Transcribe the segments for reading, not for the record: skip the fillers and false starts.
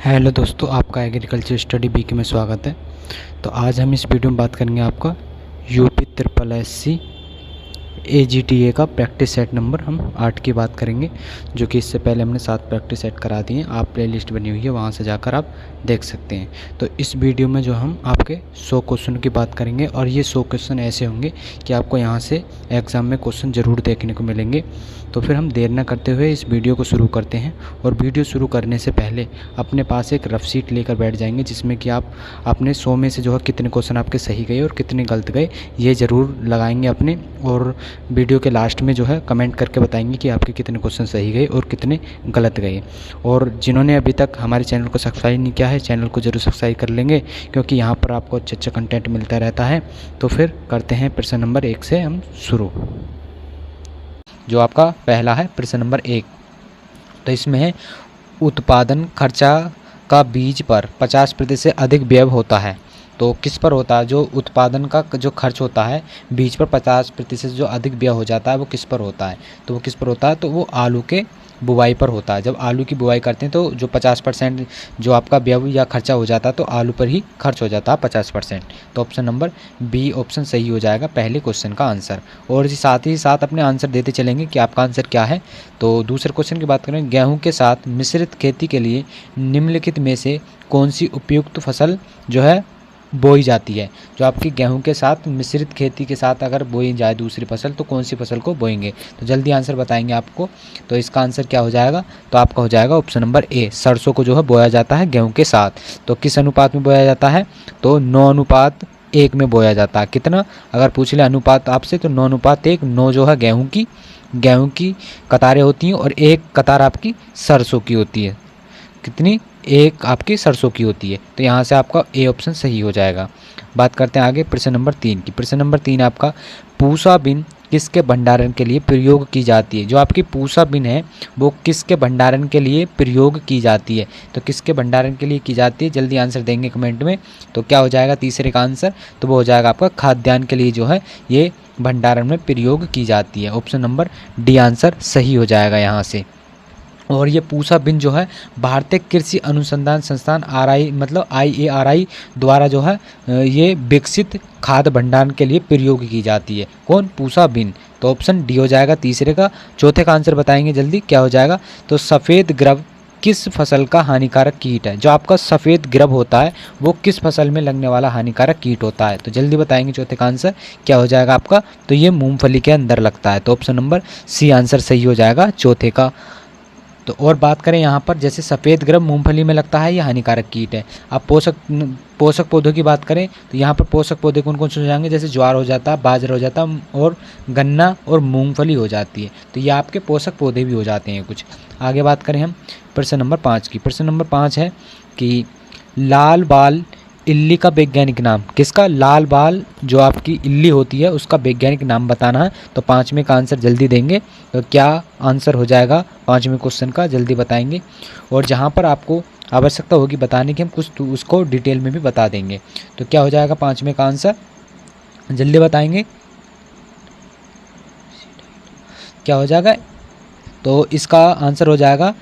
Hello दोस्तों, आपका agriculture study BK में स्वागत है। तो आज हम इस वीडियो में बात करेंगे आपका यूपी ट्रिपल एससी AGTA का प्रैक्टिस सेट नंबर हम 8 की बात करेंगे, जो कि इससे पहले हमने 7 प्रैक्टिस सेट करा दिए हैं। आप प्लेलिस्ट बनी हुई है, वहां से जाकर आप देख सकते हैं। तो इस वीडियो में जो हम आपके 100 क्वेश्चन की बात करेंगे, और ये 100 क्वेश्चन ऐसे होंगे कि आपको यहाँ से एग्ज़ाम में क्वेश्चन ज़रूर देखने को मिलेंगे। तो फिर हम देर न करते हुए इस वीडियो को शुरू करते हैं। और वीडियो शुरू करने से पहले अपने पास एक रफ शीट लेकर बैठ जाएंगे, जिसमें कि आप अपने 100 में से जो है कितने क्वेश्चन आपके सही गए और कितने गलत गए ये ज़रूर लगाएंगे अपने। और वीडियो के लास्ट में जो है कमेंट करके बताएंगे कि आपके कितने क्वेश्चन सही गए और कितने गलत गए। और जिन्होंने अभी तक हमारे चैनल को सब्सक्राइब नहीं किया है, चैनल को ज़रूर सब्सक्राइब कर लेंगे, क्योंकि यहाँ पर आपको अच्छा कंटेंट मिलता रहता है। तो फिर करते हैं प्रश्न नंबर 1 से हम शुरू। जो आपका पहला है प्रश्न नंबर 1, तो इसमें है उत्पादन खर्चा का बीज पर 50% से अधिक व्यय होता है। तो किस पर होता है? जो उत्पादन का जो खर्च होता है बीज पर 50% जो अधिक व्यय हो जाता है वो किस पर होता है? तो वो किस पर होता है? तो वो आलू के बुवाई पर होता है। जब आलू की बुवाई करते हैं तो जो 50% जो आपका व्यय या खर्चा हो जाता है तो आलू पर ही खर्च हो जाता है 50%। तो ऑप्शन नंबर बी ऑप्शन सही हो जाएगा पहले क्वेश्चन का आंसर। और साथ ही साथ अपने आंसर देते चलेंगे कि आपका आंसर क्या है। तो दूसरे क्वेश्चन की बात करें, गेहूँ के साथ मिश्रित खेती के लिए निम्नलिखित में से कौन सी उपयुक्त फसल जो है बोई जाती है? जो आपकी गेहूं के साथ मिश्रित खेती के साथ अगर बोई जाए दूसरी फसल, तो कौन सी फसल को बोएंगे? तो जल्दी आंसर बताएंगे आपको। तो इसका आंसर क्या हो जाएगा? तो आपका हो जाएगा ऑप्शन नंबर ए, सरसों को जो है बोया जाता है गेहूं के साथ। तो किस अनुपात में बोया जाता है? तो 9:1 में बोया जाता है। कितना अगर पूछ ले अनुपात आपसे, तो 9:1। 9 जो है गेहूं की कतारें होती हैं और एक कतार आपकी सरसों की होती है। कितनी? एक आपकी सरसों की होती है। तो यहाँ से आपका ए ऑप्शन सही हो जाएगा। बात करते हैं आगे प्रश्न नंबर 3 की। प्रश्न नंबर 3 आपका पूसा बीन किसके भंडारण के लिए प्रयोग की जाती है? जो आपकी पूसा बीन है वो किसके भंडारण के लिए प्रयोग की जाती है? तो किसके भंडारण के लिए की जाती है? जल्दी आंसर देंगे कमेंट में। तो क्या हो जाएगा तीसरे का आंसर? तो वो हो जाएगा आपका खाद्यान्न के लिए जो है ये भंडारण में प्रयोग की जाती है। ऑप्शन नंबर डी आंसर सही हो जाएगा यहाँ से। और ये पूसा बीन जो है भारतीय कृषि अनुसंधान संस्थान मतलब IARI द्वारा जो है ये विकसित खाद्य भंडारण के लिए प्रयोग की जाती है। कौन? पूसा बीन। तो ऑप्शन डी हो जाएगा तीसरे का। चौथे का आंसर बताएंगे जल्दी, क्या हो जाएगा? तो सफ़ेद ग्रब किस फसल का हानिकारक कीट है? जो आपका सफ़ेद ग्रब होता है वो किस फसल में लगने वाला हानिकारक कीट होता है? तो जल्दी बताएंगे चौथे का आंसर क्या हो जाएगा आपका? तो ये मूंगफली के अंदर लगता है। तो ऑप्शन नंबर सी आंसर सही हो जाएगा चौथे का। तो और बात करें यहाँ पर, जैसे सफ़ेद ग्रब मूंगफली में लगता है, ये हानिकारक कीट है। अब पोषक पौधों की बात करें तो यहाँ पर पोषक पौधे कौन कौन से हो जाएंगे? जैसे ज्वार हो जाता है, बाजरा हो जाता है और गन्ना और मूंगफली हो जाती है। तो ये आपके पोषक पौधे भी हो जाते हैं कुछ। आगे बात करें हम प्रश्न नंबर 5 की। प्रश्न नंबर 5 है कि लाल बाल इल्ली का वैज्ञानिक नाम किसका? लाल बाल जो आपकी इल्ली होती है उसका वैज्ञानिक नाम बताना है। तो 5वें का आंसर जल्दी देंगे। तो क्या आंसर हो जाएगा 5वें क्वेश्चन का? जल्दी बताएंगे। और जहाँ पर आपको आवश्यकता होगी बताने की, हम कुछ तो उसको डिटेल में भी बता देंगे। तो क्या हो जाएगा 5वें का आंसर? जल्दी बताएंगे क्या हो जाएगा? तो इसका आंसर हो जाएगा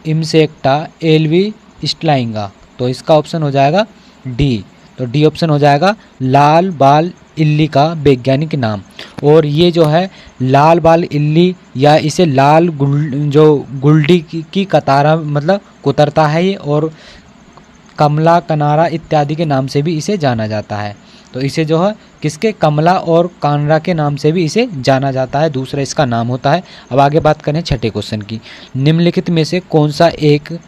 इम्सेक्टा एल्वी स्टलाइंगा। तो इसका ऑप्शन हो जाएगा डी। तो डी ऑप्शन हो जाएगा लाल बाल इल्ली का वैज्ञानिक नाम। और ये जो है लाल बाल इल्ली या इसे लाल गुलडी की कतारा मतलब कुतरता है ये, और कमला कनारा इत्यादि के नाम से भी इसे जाना जाता है। तो इसे जो है किसके? कमला और कानरा के नाम से भी इसे जाना जाता है, दूसरा इसका नाम होता है। अब आगे बात करें छठे क्वेश्चन की। निम्नलिखित में से कौन सा एक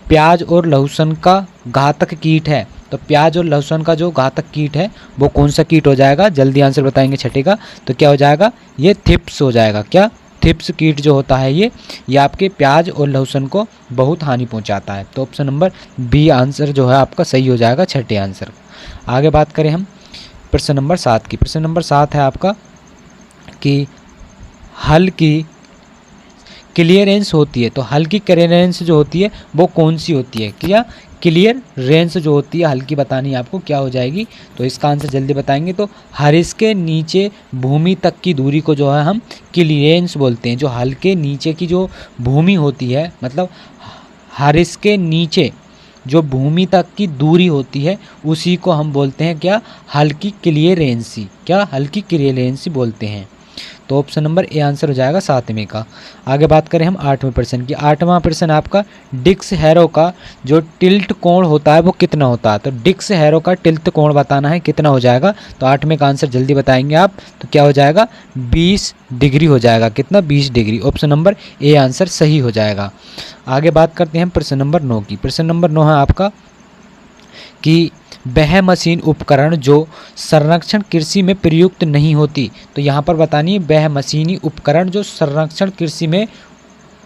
प्याज और लहसुन का घातक कीट है? तो प्याज और लहसुन का जो घातक कीट है वो कौन सा कीट हो जाएगा? जल्दी आंसर बताएंगे छठे का। तो क्या हो जाएगा? ये थिप्स हो जाएगा। क्या? थिप्स कीट जो होता है ये आपके प्याज और लहसुन को बहुत हानि पहुंचाता है। तो ऑप्शन नंबर बी आंसर जो है आपका सही हो जाएगा छठे आंसर। आगे बात करें हम प्रश्न नंबर 7 की। प्रश्न नंबर 7 है आपका कि हल की क्लियरेंस होती है। तो हल की क्लियरेंस जो होती है वो कौन सी होती है? क्या क्लियर रेंज जो होती है हल की बतानी है आपको, क्या हो जाएगी? तो इसका आंसर जल्दी बताएंगे। तो हरिस के नीचे भूमि तक की दूरी को जो है हम क्लियरेंस बोलते हैं। जो हल के नीचे की जो भूमि होती है, मतलब हारिस के नीचे जो भूमि तक की दूरी होती है उसी को हम बोलते हैं क्या, हल्की क्लियरेंसी। क्या, हल्की क्लियरेंसी बोलते हैं। तो ऑप्शन नंबर ए आंसर हो जाएगा 7वें का। आगे बात करें हम 8वें प्रश्न की। 8वां प्रश्न आपका, डिक्स हैरो का जो टिल्ट कोण होता है वो कितना होता है। तो डिक्स हैरो का टिल्ट कोण बताना है, कितना हो जाएगा। तो 8वें का आंसर जल्दी बताएंगे आप। तो क्या हो जाएगा, 20 डिग्री हो जाएगा। कितना, 20 degree. Option number A answer सही हो जाएगा। आगे बात करते हैं प्रश्न नंबर 9 की। प्रश्न नंबर 9 है आपका कि वह मशीन उपकरण जो संरक्षण कृषि में प्रयुक्त नहीं होती। तो यहाँ पर बतानी है वह मशीनी उपकरण जो संरक्षण कृषि में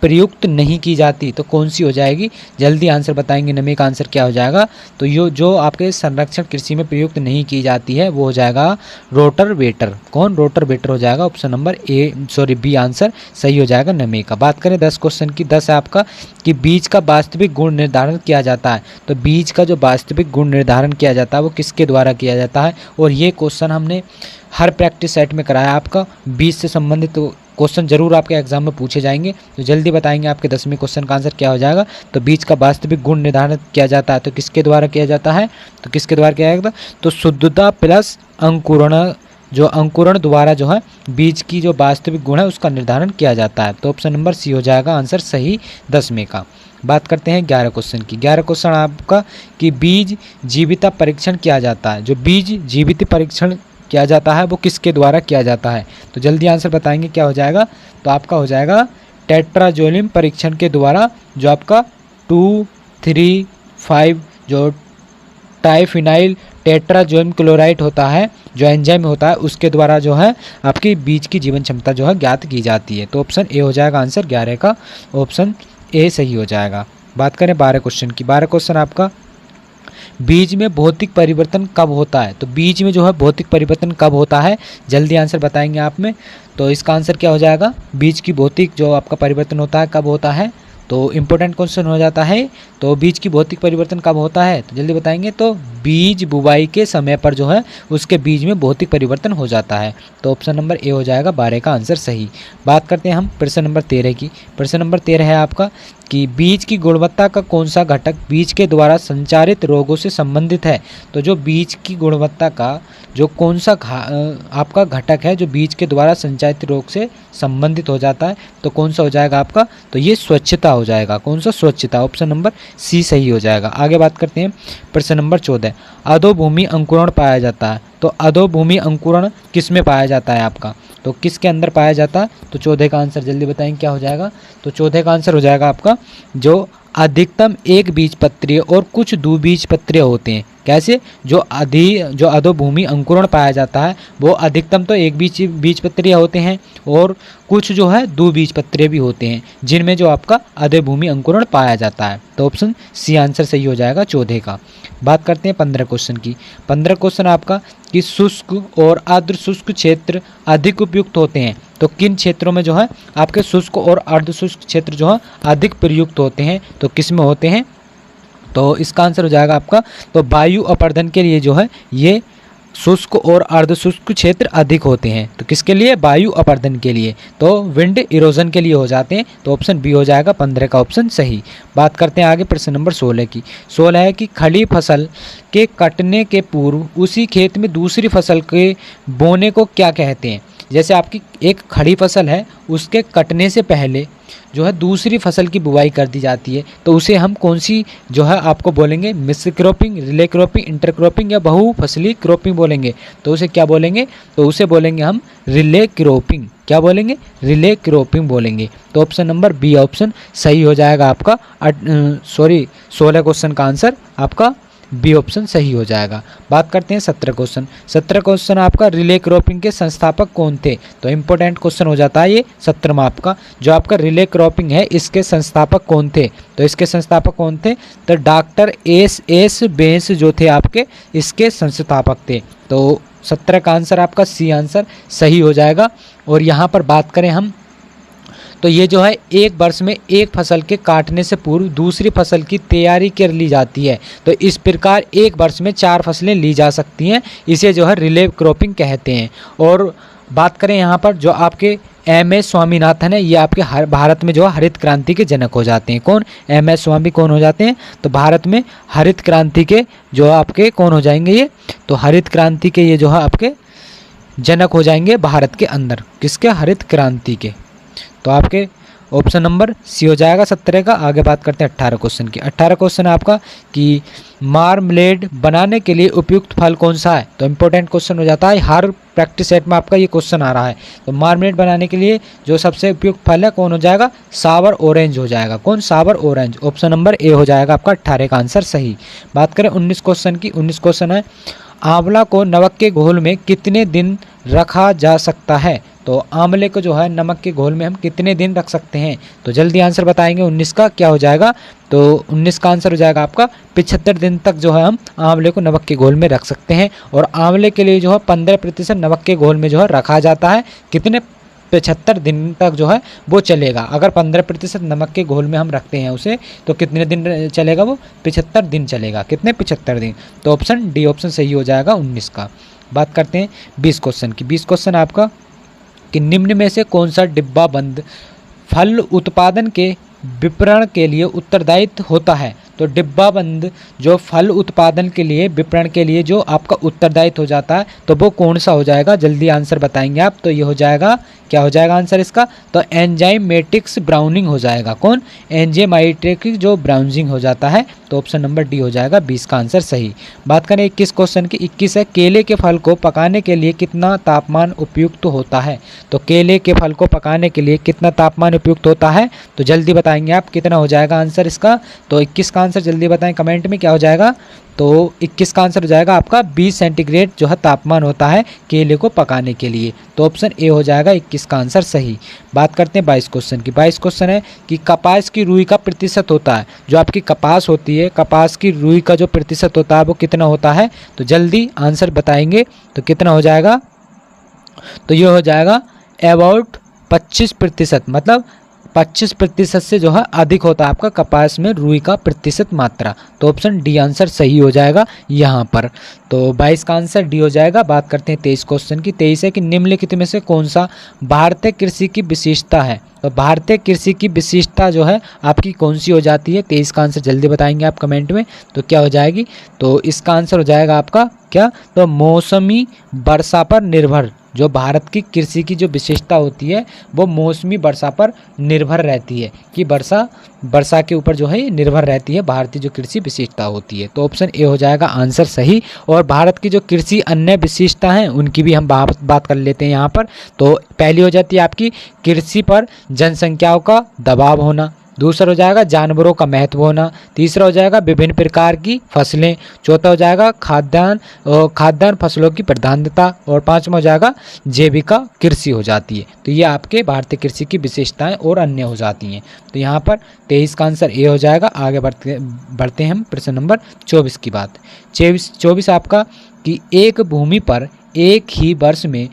प्रयुक्त नहीं की जाती, तो कौन सी हो जाएगी। जल्दी आंसर बताएंगे। 9वें का आंसर क्या हो जाएगा। तो यो जो आपके संरक्षण कृषि में प्रयुक्त नहीं की जाती है वो हो जाएगा रोटर वेटर। कौन, रोटर वेटर हो जाएगा। ऑप्शन नंबर बी आंसर सही हो जाएगा 9वें का। बात करें 10 क्वेश्चन की। 10 है आपका कि बीज का वास्तविक गुण निर्धारण किया जाता है। तो बीज का जो वास्तविक गुण निर्धारण किया जाता है वो किसके द्वारा किया जाता है। और ये क्वेश्चन हमने हर प्रैक्टिस सेट में कराया आपका। बीज से संबंधित क्वेश्चन जरूर आपके एग्जाम में पूछे जाएंगे। तो जल्दी बताएंगे आपके 10वें क्वेश्चन का आंसर क्या हो जाएगा। तो बीज का वास्तविक गुण निर्धारण किया जाता है तो किसके द्वारा किया जाता है। तो किसके द्वारा किया जाएगा, तो शुद्धता प्लस अंकुरण, जो अंकुरण द्वारा जो है बीज की जो वास्तविक गुण है उसका निर्धारण किया जाता है। तो ऑप्शन नंबर सी हो जाएगा आंसर सही 10वें का। बात करते हैं 11 क्वेश्चन की। 11 क्वेश्चन आपका कि बीज जीविता परीक्षण किया जाता है। जो बीज जीवित परीक्षण किया जाता है वो किसके द्वारा किया जाता है। तो जल्दी आंसर बताएंगे क्या हो जाएगा। तो आपका हो जाएगा टेट्राजोलिन परीक्षण के द्वारा, जो आपका 2,3,5 जो टाइफिनाइल टेट्राजोलिन क्लोराइड होता है, जो एंजाइम होता है उसके द्वारा जो है आपकी बीज की जीवन क्षमता जो है ज्ञात की जाती है। तो ऑप्शन ए हो जाएगा आंसर 11 का। ऑप्शन ए सही हो जाएगा। बात करें 12 क्वेश्चन की। 12 क्वेश्चन आपका, बीज में भौतिक परिवर्तन कब होता है। तो बीज में जो है भौतिक परिवर्तन कब होता है, जल्दी आंसर बताएंगे आप में। तो इसका आंसर क्या हो जाएगा, बीज की भौतिक जो आपका परिवर्तन होता है कब होता है। तो इम्पोर्टेंट क्वेश्चन हो जाता है। तो बीज की भौतिक परिवर्तन कब होता है, तो जल्दी बताएंगे। तो बीज बुवाई के समय पर जो है उसके बीज में भौतिक परिवर्तन हो जाता है। तो ऑप्शन नंबर ए हो जाएगा 12 का आंसर सही। बात करते हैं हम प्रश्न नंबर 13 की। प्रश्न नंबर 13 है आपका कि बीज की गुणवत्ता का कौन सा घटक बीज के द्वारा संचारित रोगों से संबंधित है। तो जो बीज की गुणवत्ता का जो कौन सा आपका घटक है जो बीज के द्वारा संचारित रोग से संबंधित हो जाता है, तो कौन सा हो जाएगा आपका। तो ये स्वच्छता हो जाएगा। कौन सा, स्वच्छता। ऑप्शन नंबर सी सही हो जाएगा। आगे बात करते हैं प्रश्न नंबर 14। अधोभूमि अंकुरण पाया जाता है। तो अधोभूमि अंकुरण किस में पाया जाता है आपका, तो किसके अंदर पाया जाता है। तो 14 का आंसर जल्दी बताएंगे क्या हो जाएगा। तो 14 का आंसर हो जाएगा आपका जो अधिकतम एक बीजपत्रीय और कुछ द्विबीजपत्रीय होते हैं। कैसे, जो अधोभूमि अंकुरण पाया जाता है वो अधिकतम तो एक बीजपत्रीय होते हैं और कुछ जो है द्विबीजपत्रीय भी होते हैं जिनमें जो आपका अधोभूमि अंकुरण पाया जाता है। तो ऑप्शन सी आंसर सही हो जाएगा 14 का। बात करते हैं 15 क्वेश्चन की। 15 क्वेश्चन आपका कि शुष्क और अर्ध शुष्क क्षेत्र अधिक उपयुक्त होते हैं। तो किन क्षेत्रों में जो है आपके शुष्क और अर्ध शुष्क क्षेत्र जो है अधिक प्रयुक्त होते हैं, तो किस में होते हैं। तो इसका आंसर हो जाएगा आपका तो वायु अपर्दन के लिए जो है ये शुष्क और अर्ध शुष्क क्षेत्र अधिक होते हैं। तो किसके लिए, वायु अपर्दन के लिए। तो विंड इरोजन के लिए हो जाते हैं। तो ऑप्शन बी हो जाएगा 15 का ऑप्शन सही। बात करते हैं आगे प्रश्न नंबर 16 की। 16 है कि खड़ी फसल के कटने के पूर्व उसी खेत में दूसरी फसल के बोने को क्या कहते हैं। जैसे आपकी एक खड़ी फसल है उसके कटने से पहले जो है दूसरी फसल की बुवाई कर दी जाती है, तो उसे हम कौन सी जो है आपको बोलेंगे, मिश्र cropping, relay cropping, inter cropping या बहुफसली क्रॉपिंग बोलेंगे। तो उसे क्या बोलेंगे, तो उसे बोलेंगे हम रिले क्रॉपिंग। क्या बोलेंगे, रिले क्रॉपिंग बोलेंगे। तो ऑप्शन नंबर बी ऑप्शन सही हो जाएगा आपका 16 क्वेश्चन का आंसर आपका बी ऑप्शन सही हो जाएगा। बात करते हैं 17 क्वेश्चन। 17 क्वेश्चन आपका रिले क्रॉपिंग के संस्थापक कौन थे। तो इंपॉर्टेंट क्वेश्चन हो जाता है ये 17वां आपका। जो आपका रिले क्रॉपिंग है इसके संस्थापक कौन थे। तो इसके संस्थापक कौन थे, तो डॉक्टर एस बेंस जो थे आपके इसके संस्थापक थे। तो 17 का आंसर आपका सी आंसर सही हो जाएगा। और यहाँ पर बात करें हम तो ये जो है एक वर्ष में एक फसल के काटने से पूर्व दूसरी फसल की तैयारी कर ली जाती है। तो इस प्रकार एक वर्ष में 4 फसलें ली जा सकती हैं। इसे जो है रिले क्रॉपिंग कहते हैं। और बात करें यहाँ पर जो आपके एम.एस. स्वामीनाथन है, ये आपके भारत में जो है हरित क्रांति के जनक हो जाते हैं। कौन? एम.एस. स्वामी कौन हो जाते हैं? तो भारत में हरित क्रांति के जो आपके कौन हो जाएंगे? ये तो हरित क्रांति के ये जो है आपके जनक हो जाएंगे भारत के अंदर। किसके? हरित क्रांति के। तो आपके ऑप्शन नंबर सी हो जाएगा 17 का। आगे बात करते हैं 18 क्वेश्चन की। 18 क्वेश्चन है आपका कि मार्मलेड बनाने के लिए उपयुक्त फल कौन सा है? तो इंपॉर्टेंट क्वेश्चन हो जाता है, हर प्रैक्टिस सेट में आपका ये क्वेश्चन आ रहा है। तो मार्मलेड बनाने के लिए जो सबसे उपयुक्त फल है कौन हो जाएगा? सावर ऑरेंज हो जाएगा। कौन? सावर ऑरेंज। ऑप्शन नंबर ए हो जाएगा आपका 18 का आंसर सही। बात करें 19 क्वेश्चन की। 19 क्वेश्चन है, आंवला को नमक के घोल में कितने दिन रखा जा सकता है? तो आंवले को जो है नमक के घोल में हम कितने दिन रख सकते हैं? तो जल्दी आंसर बताएंगे 19 का क्या हो जाएगा? तो 19 का आंसर हो जाएगा आपका 75 दिन तक जो है हम आंवले को नमक के घोल में रख सकते हैं। और आंवले के लिए जो है 15% नमक के घोल में जो है रखा जाता है। कितने? 75 दिन तक जो है वो चलेगा। अगर 15% नमक के घोल में हम रखते हैं उसे, तो कितने दिन चलेगा वो? 75 दिन चलेगा। कितने? 75 दिन। तो ऑप्शन डी ऑप्शन सही हो जाएगा 19 का। बात करते हैं 20 क्वेश्चन की। 20 क्वेश्चन आपका कि निम्न में से कौन सा डिब्बा बंद फल उत्पादन के विपणन के लिए उत्तरदायित्व होता है? तो डिब्बा बंद जो फल उत्पादन के लिए विपणन के लिए जो आपका उत्तरदायित्व हो जाता है, तो वो कौन सा हो जाएगा? जल्दी आंसर बताएंगे आप। तो ये हो जाएगा, क्या हो जाएगा आंसर इसका? तो एंजाइमेटिक्स ब्राउनिंग हो जाएगा। कौन? एंजाइमेटिक्स जो ब्राउनिंग हो जाता है। तो ऑप्शन नंबर डी हो जाएगा 20 का आंसर सही। बात करें 21 क्वेश्चन की। 21 है, केले के फल को पकाने के लिए कितना तापमान उपयुक्त होता है? तो केले के फल को पकाने के लिए कितना तापमान उपयुक्त होता है? तो जल्दी बताएंगे आप कितना हो जाएगा आंसर इसका। तो 21 का आंसर जल्दी बताएं कमेंट में क्या हो जाएगा। तो 21 का आंसर हो जाएगा आपका 20 सेंटीग्रेड जो है तापमान होता है केले को पकाने के लिए। तो ऑप्शन ए हो जाएगा 21 का आंसर सही। बात करते हैं 22 क्वेश्चन की। 22 क्वेश्चन है कि कपास की रुई का प्रतिशत होता है, जो आपकी कपास होती है, कपास की रुई का जो प्रतिशत होता है वो कितना होता है? तो जल्दी आंसर बताएंगे तो कितना हो जाएगा? तो ये हो जाएगा अबाउट 25%, मतलब 25% से जो है अधिक होता है आपका कपास में रुई का प्रतिशत मात्रा। तो ऑप्शन डी आंसर सही हो जाएगा यहाँ पर। तो 22 का आंसर डी हो जाएगा। बात करते हैं 23 क्वेश्चन की। 23 है कि निम्नलिखित में से कौन सा भारतीय कृषि की विशेषता है? तो भारतीय कृषि की विशेषता जो है आपकी कौन सी हो जाती है? 23 का आंसर जल्दी बताएंगे आप कमेंट में। तो क्या हो जाएगी? तो इसका आंसर हो जाएगा आपका क्या? तो मौसमी वर्षा पर निर्भर। जो भारत की कृषि की जो विशेषता होती है वो मौसमी वर्षा पर निर्भर रहती है, कि वर्षा के ऊपर जो है ये निर्भर रहती है भारतीय जो कृषि विशेषता होती है। तो ऑप्शन ए हो जाएगा आंसर सही। और भारत की जो कृषि अन्य विशेषता हैं उनकी भी हम बात कर लेते हैं यहाँ पर। तो पहली हो जाती है आपकी कृषि पर जनसंख्याओं का दबाव होना। दूसरा हो जाएगा जानवरों का महत्व होना। तीसरा हो जाएगा विभिन्न प्रकार की फसलें। चौथा हो जाएगा खाद्यान्न फसलों की प्रधानता। और पांचवा हो जाएगा जैविका कृषि हो जाती है। तो ये आपके भारतीय कृषि की विशेषताएं और अन्य हो जाती हैं। तो यहाँ पर 23 का आंसर ए हो जाएगा। आगे बढ़ते हैं हम प्रश्न नंबर 24 की बात। 24 आपका कि एक भूमि पर एक ही वर्ष में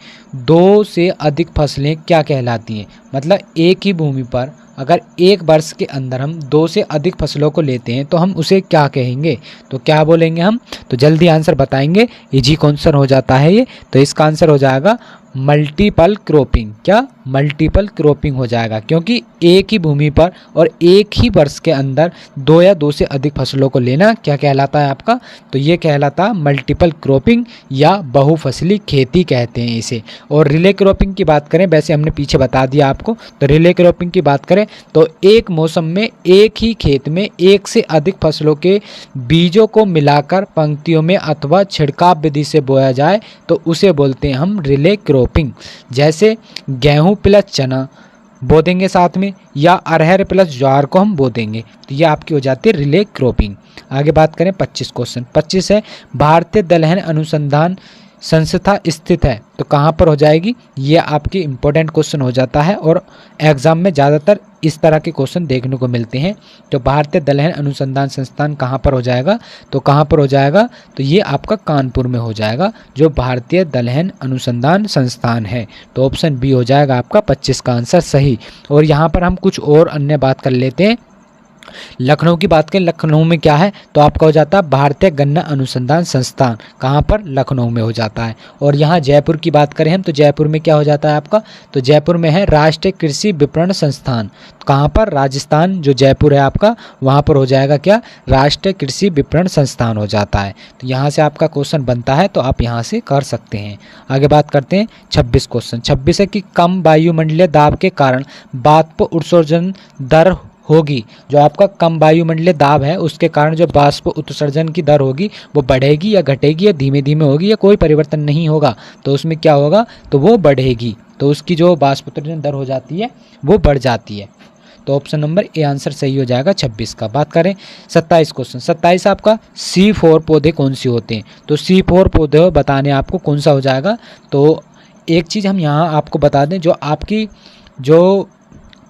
2 से अधिक फसलें क्या कहलाती हैं? मतलब एक ही भूमि पर अगर एक वर्ष के अंदर हम 2 से अधिक फसलों को लेते हैं तो हम उसे क्या कहेंगे? तो क्या बोलेंगे हम? तो जल्दी आंसर बताएंगे। इजी क्वेश्चन हो जाता है ये। तो इसका आंसर हो जाएगा मल्टीपल क्रॉपिंग। क्या? मल्टीपल क्रॉपिंग हो जाएगा, क्योंकि एक ही भूमि पर और एक ही वर्ष के अंदर 2 या 2 से अधिक फसलों को लेना क्या कहलाता है आपका? तो ये कहलाता है मल्टीपल क्रॉपिंग या बहुफसली खेती कहते हैं इसे। और रिले क्रॉपिंग की बात करें, वैसे हमने पीछे बता दिया आपको। तो रिले क्रॉपिंग की बात करें तो एक मौसम में एक ही खेत में एक से अधिक फसलों के बीजों को मिलाकर पंक्तियों में अथवा छिड़काव विधि से बोया जाए तो उसे बोलते हैं हम रिले क्रॉपिंग। जैसे गेहूं प्लस चना बो देंगे साथ में, या अरहर प्लस ज्वार को हम बो देंगे, तो ये आपकी हो जाती है रिले क्रॉपिंग। आगे बात करें 25 क्वेश्चन। 25 है भारतीय दलहन अनुसंधान संस्था स्थित है, तो कहाँ पर हो जाएगी? ये आपकी इंपॉर्टेंट क्वेश्चन हो जाता है और एग्जाम में ज़्यादातर इस तरह के क्वेश्चन देखने को मिलते हैं। तो भारतीय दलहन अनुसंधान संस्थान कहाँ पर हो जाएगा? तो कहाँ पर हो जाएगा? तो ये आपका कानपुर में हो जाएगा, जो भारतीय दलहन अनुसंधान संस्थान है। तो ऑप्शन बी हो जाएगा आपका 25 का आंसर सही। और यहाँ पर हम कुछ और अन्य बात कर लेते हैं। लखनऊ की बात करें, लखनऊ में क्या है तो आपका हो जाता है भारतीय गन्ना अनुसंधान संस्थान, कहाँ पर, लखनऊ में हो जाता है। और यहाँ जयपुर की बात करें हम तो जयपुर में क्या हो जाता है आपका, तो जयपुर में है राष्ट्रीय कृषि विपणन संस्थान, कहाँ पर, राजस्थान, जो जयपुर है आपका वहाँ पर हो जाएगा क्या, राष्ट्रीय कृषि विपणन संस्थान हो जाता है। तो यहाँ से आपका क्वेश्चन बनता है तो आप यहाँ से कर सकते हैं। आगे बात करते हैं 26 क्वेश्चन। 26 है कि कम वायुमंडलीय दाब के कारण वाष्प उत्सर्जन दर होगी, जो आपका कम वायुमंडलीय दाब है उसके कारण जो वाष्प उत्सर्जन की दर होगी वो बढ़ेगी या घटेगी या धीमे धीमे होगी या कोई परिवर्तन नहीं होगा, तो उसमें क्या होगा, तो वो बढ़ेगी, तो उसकी जो वाष्प उत्सर्जन दर हो जाती है वो बढ़ जाती है। तो ऑप्शन नंबर ए आंसर सही हो जाएगा 26 का। बात करें 27 क्वेश्चन। 27 आपका C4 पौधे कौन से होते हैं, तो C4 पौधे बताने आपको कौन सा हो जाएगा। तो एक चीज़ हम यहाँ आपको बता दें, जो आपकी जो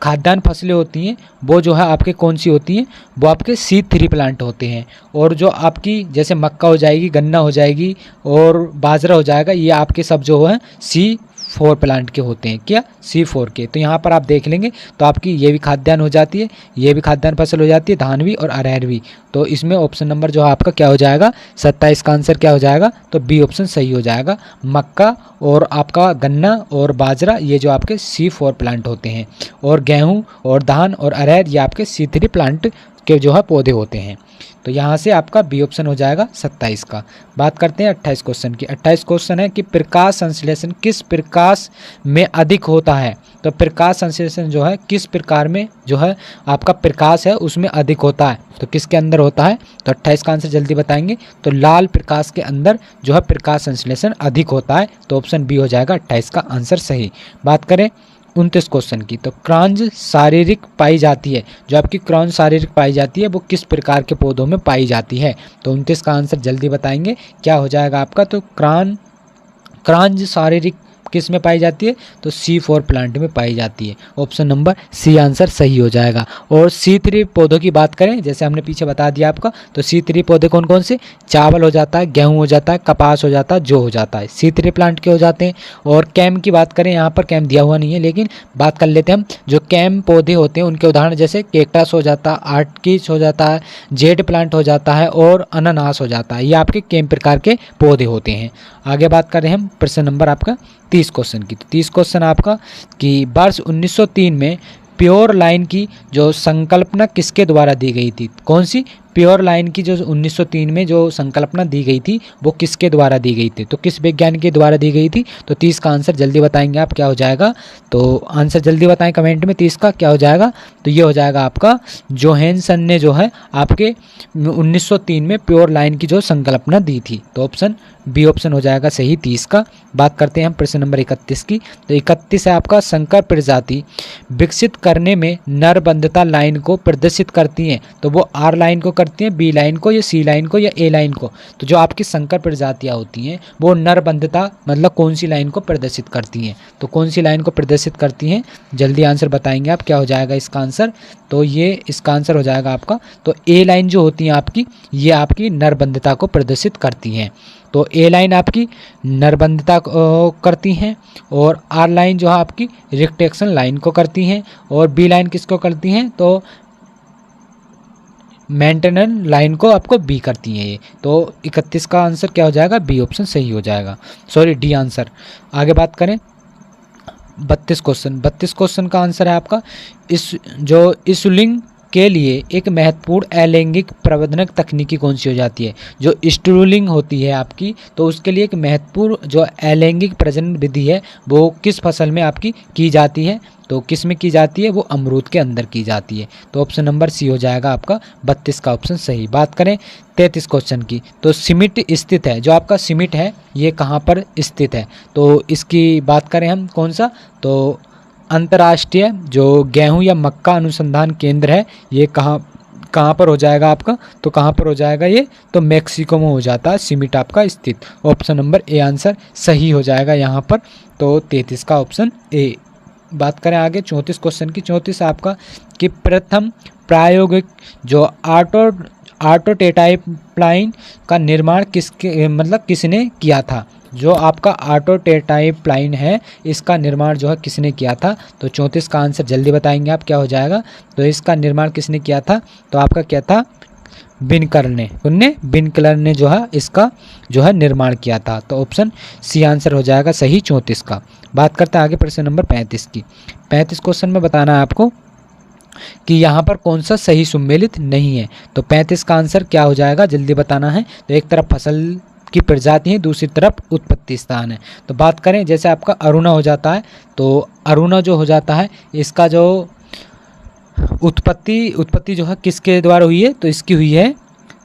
खाद्यान्न फसलें होती हैं वो जो है आपके कौन सी होती हैं, वो आपके C3 प्लांट होते हैं। और जो आपकी जैसे मक्का हो जाएगी, गन्ना हो जाएगी और बाजरा हो जाएगा, ये आपके सब जो है C4 प्लांट के होते हैं, क्या, C4 के। तो यहाँ पर आप देख लेंगे तो आपकी ये भी खाद्यान्न हो जाती है, ये भी खाद्यान्न फसल हो जाती है, धान भी और अरहर भी। तो इसमें ऑप्शन नंबर जो है आपका क्या हो जाएगा, 27 का आंसर क्या हो जाएगा, तो बी ऑप्शन सही हो जाएगा। मक्का और आपका गन्ना और बाजरा ये जो आपके C4 प्लांट होते हैं, और गेहूँ और धान और अरहर ये आपके C3 प्लांट के जो है पौधे होते हैं। तो यहाँ से आपका बी ऑप्शन हो जाएगा 27 का। बात करते हैं 28 क्वेश्चन की। 28 क्वेश्चन है कि प्रकाश संश्लेषण किस प्रकाश में अधिक होता है, तो प्रकाश संश्लेषण जो है किस प्रकार में जो है आपका प्रकाश है उसमें अधिक होता है, तो किसके अंदर होता है, तो 28 का आंसर जल्दी बताएंगे, तो लाल प्रकाश के अंदर जो है प्रकाश संश्लेषण अधिक होता है, तो ऑप्शन बी हो जाएगा 28 का आंसर सही। बात करें 29 क्वेश्चन की, तो क्रॉन्ज शारीरिक पाई जाती है, जो आपकी क्रॉन्ज शारीरिक पाई जाती है वो किस प्रकार के पौधों में पाई जाती है, तो 29 का आंसर जल्दी बताएंगे क्या हो जाएगा आपका, तो क्रॉन्ज शारीरिक किस में पाई जाती है, तो C4 प्लांट में पाई जाती है, ऑप्शन नंबर सी आंसर सही हो जाएगा। और C3 पौधों की बात करें, जैसे हमने पीछे बता दिया आपका, तो C3 पौधे कौन कौन से, चावल हो जाता है, गेहूं हो जाता है, कपास हो जाता है, जौ हो जाता है, C3 प्लांट के हो जाते हैं। और कैम की बात करें, यहाँ पर कैम दिया हुआ नहीं है लेकिन बात कर लेते हैं हम, जो कैम पौधे होते हैं उनके उदाहरण जैसे केक्टस हो जाता है, आर्किड हो जाता है, जेड प्लांट हो जाता है और अनानास हो जाता है, ये आपके कैम प्रकार के पौधे होते हैं। आगे बात करें हम प्रश्न नंबर आपका 30 क्वेश्चन की, तो 30 क्वेश्चन आपका कि वर्ष 1903 में प्योर लाइन की जो संकल्पना किसके द्वारा दी गई थी, कौन सी, प्योर लाइन की जो 1903 में जो संकल्पना दी गई थी वो किसके द्वारा दी गई थी, तो किस वैज्ञानिक के द्वारा दी गई थी, तो 30 का आंसर जल्दी बताएंगे आप क्या हो जाएगा, तो आंसर जल्दी बताएं कमेंट में 30 का क्या हो जाएगा, तो ये हो जाएगा आपका जोहेनसन ने जो है आपके 1903 में प्योर लाइन की जो संकल्पना दी थी, तो ऑप्शन बी ऑप्शन हो जाएगा सही 30 का। बात करते हैं हम प्रश्न नंबर 31 की, तो 31 है आपका संकर प्रजाति विकसित करने में नरबंधता लाइन को प्रदर्शित करती हैं, तो वो आर लाइन को करती हैं, बी लाइन को या सी लाइन को या ए लाइन को, तो जो आपकी संकर प्रजातियाँ होती हैं वो नरबंधता मतलब कौन सी लाइन को प्रदर्शित करती हैं, तो कौन सी लाइन को प्रदर्शित करती हैं, जल्दी आंसर बताएंगे आप क्या हो जाएगा इसका आंसर, तो ये इसका आंसर हो जाएगा आपका, तो ए लाइन जो होती है आपकी ये आपकी नरबंधता को प्रदर्शित करती हैं, तो ए लाइन आपकी नरबंधता करती हैं और आर लाइन जो है आपकी रिफ्लेक्शन लाइन को करती हैं और बी लाइन किसको करती हैं, तो मेंटेनेंस लाइन को आपको बी करती हैं ये, तो 31 का आंसर क्या हो जाएगा, बी ऑप्शन सही हो जाएगा, सॉरी डी आंसर। आगे बात करें 32 क्वेश्चन। 32 क्वेश्चन का आंसर है आपका इंसुलिन के लिए एक महत्वपूर्ण अलैंगिक प्रबंधन तकनीकी कौन सी हो जाती है, जो स्ट्रूलिंग होती है आपकी, तो उसके लिए एक महत्वपूर्ण जो अलैंगिक प्रजनन विधि है वो किस फसल में आपकी की जाती है, तो किस में की जाती है, वो अमरूद के अंदर की जाती है, तो ऑप्शन नंबर सी हो जाएगा आपका 32 का ऑप्शन सही। बात करें 33 क्वेश्चन की, तो सिमिट स्थित है, जो आपका सिमिट है ये कहाँ पर स्थित है, तो इसकी बात करें हम कौन सा, तो अंतर्राष्ट्रीय जो गेहूं या मक्का अनुसंधान केंद्र है ये कहाँ पर हो जाएगा आपका, तो कहाँ पर हो जाएगा ये, तो मैक्सिको में हो जाता है सिमिट आपका स्थित, ऑप्शन नंबर ए आंसर सही हो जाएगा यहाँ पर, तो 33 का ऑप्शन ए। बात करें आगे 34 क्वेश्चन की। 34 आपका कि प्रथम प्रायोगिक जो ऑटोटेटाइपलाइन का निर्माण किसने किया था, जो आपका ऑटोटेटाइप लाइन है इसका निर्माण जो है किसने किया था? तो 34 का आंसर जल्दी बताएंगे आप क्या हो जाएगा। तो इसका निर्माण किसने किया था? तो आपका क्या था? बिनकर ने, बिनकलर ने जो है इसका जो है निर्माण किया था। तो ऑप्शन सी आंसर हो जाएगा सही 34 का। बात करते हैं आगे प्रश्न नंबर 35 की। 35 क्वेश्चन में बताना है आपको कि यहाँ पर कौन सा सही सुमेलित नहीं है। तो 35 का आंसर क्या हो जाएगा जल्दी बताना है। तो एक तरफ फसल की प्रजाति है, दूसरी तरफ उत्पत्ति स्थान है। तो बात करें जैसे आपका अरुणा हो जाता है, तो अरुणा जो हो जाता है इसका जो उत्पत्ति जो है किसके द्वारा हुई है? तो इसकी हुई है।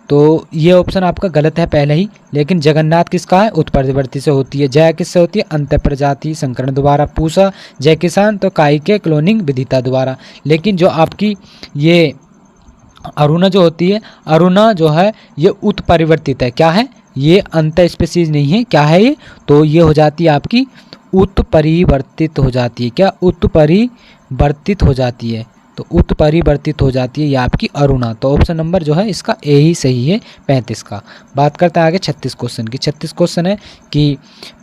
तो ये ऑप्शन आपका गलत है पहले ही। लेकिन जगन्नाथ किसका है? उत्परिवर्ती से होती है। जय किससे होती है? अंत प्रजाति संकरण द्वारा। पूषा जय किसान तो काई के क्लोनिंग विधिता द्वारा। लेकिन जो आपकी ये अरुणा जो होती है, अरुणा जो है ये उत्परिवर्तित है। क्या है? ये अंत स्पीसीज नहीं है। क्या है ये? तो ये हो जाती है आपकी उत्परिवर्तित हो जाती है। क्या? उत्परिवर्तित हो जाती है। तो उत्परिवर्तित हो जाती है ये आपकी अरुणा। तो ऑप्शन नंबर जो है इसका ए ही सही है 35 का। बात करते हैं आगे 36 क्वेश्चन की। 36 क्वेश्चन है कि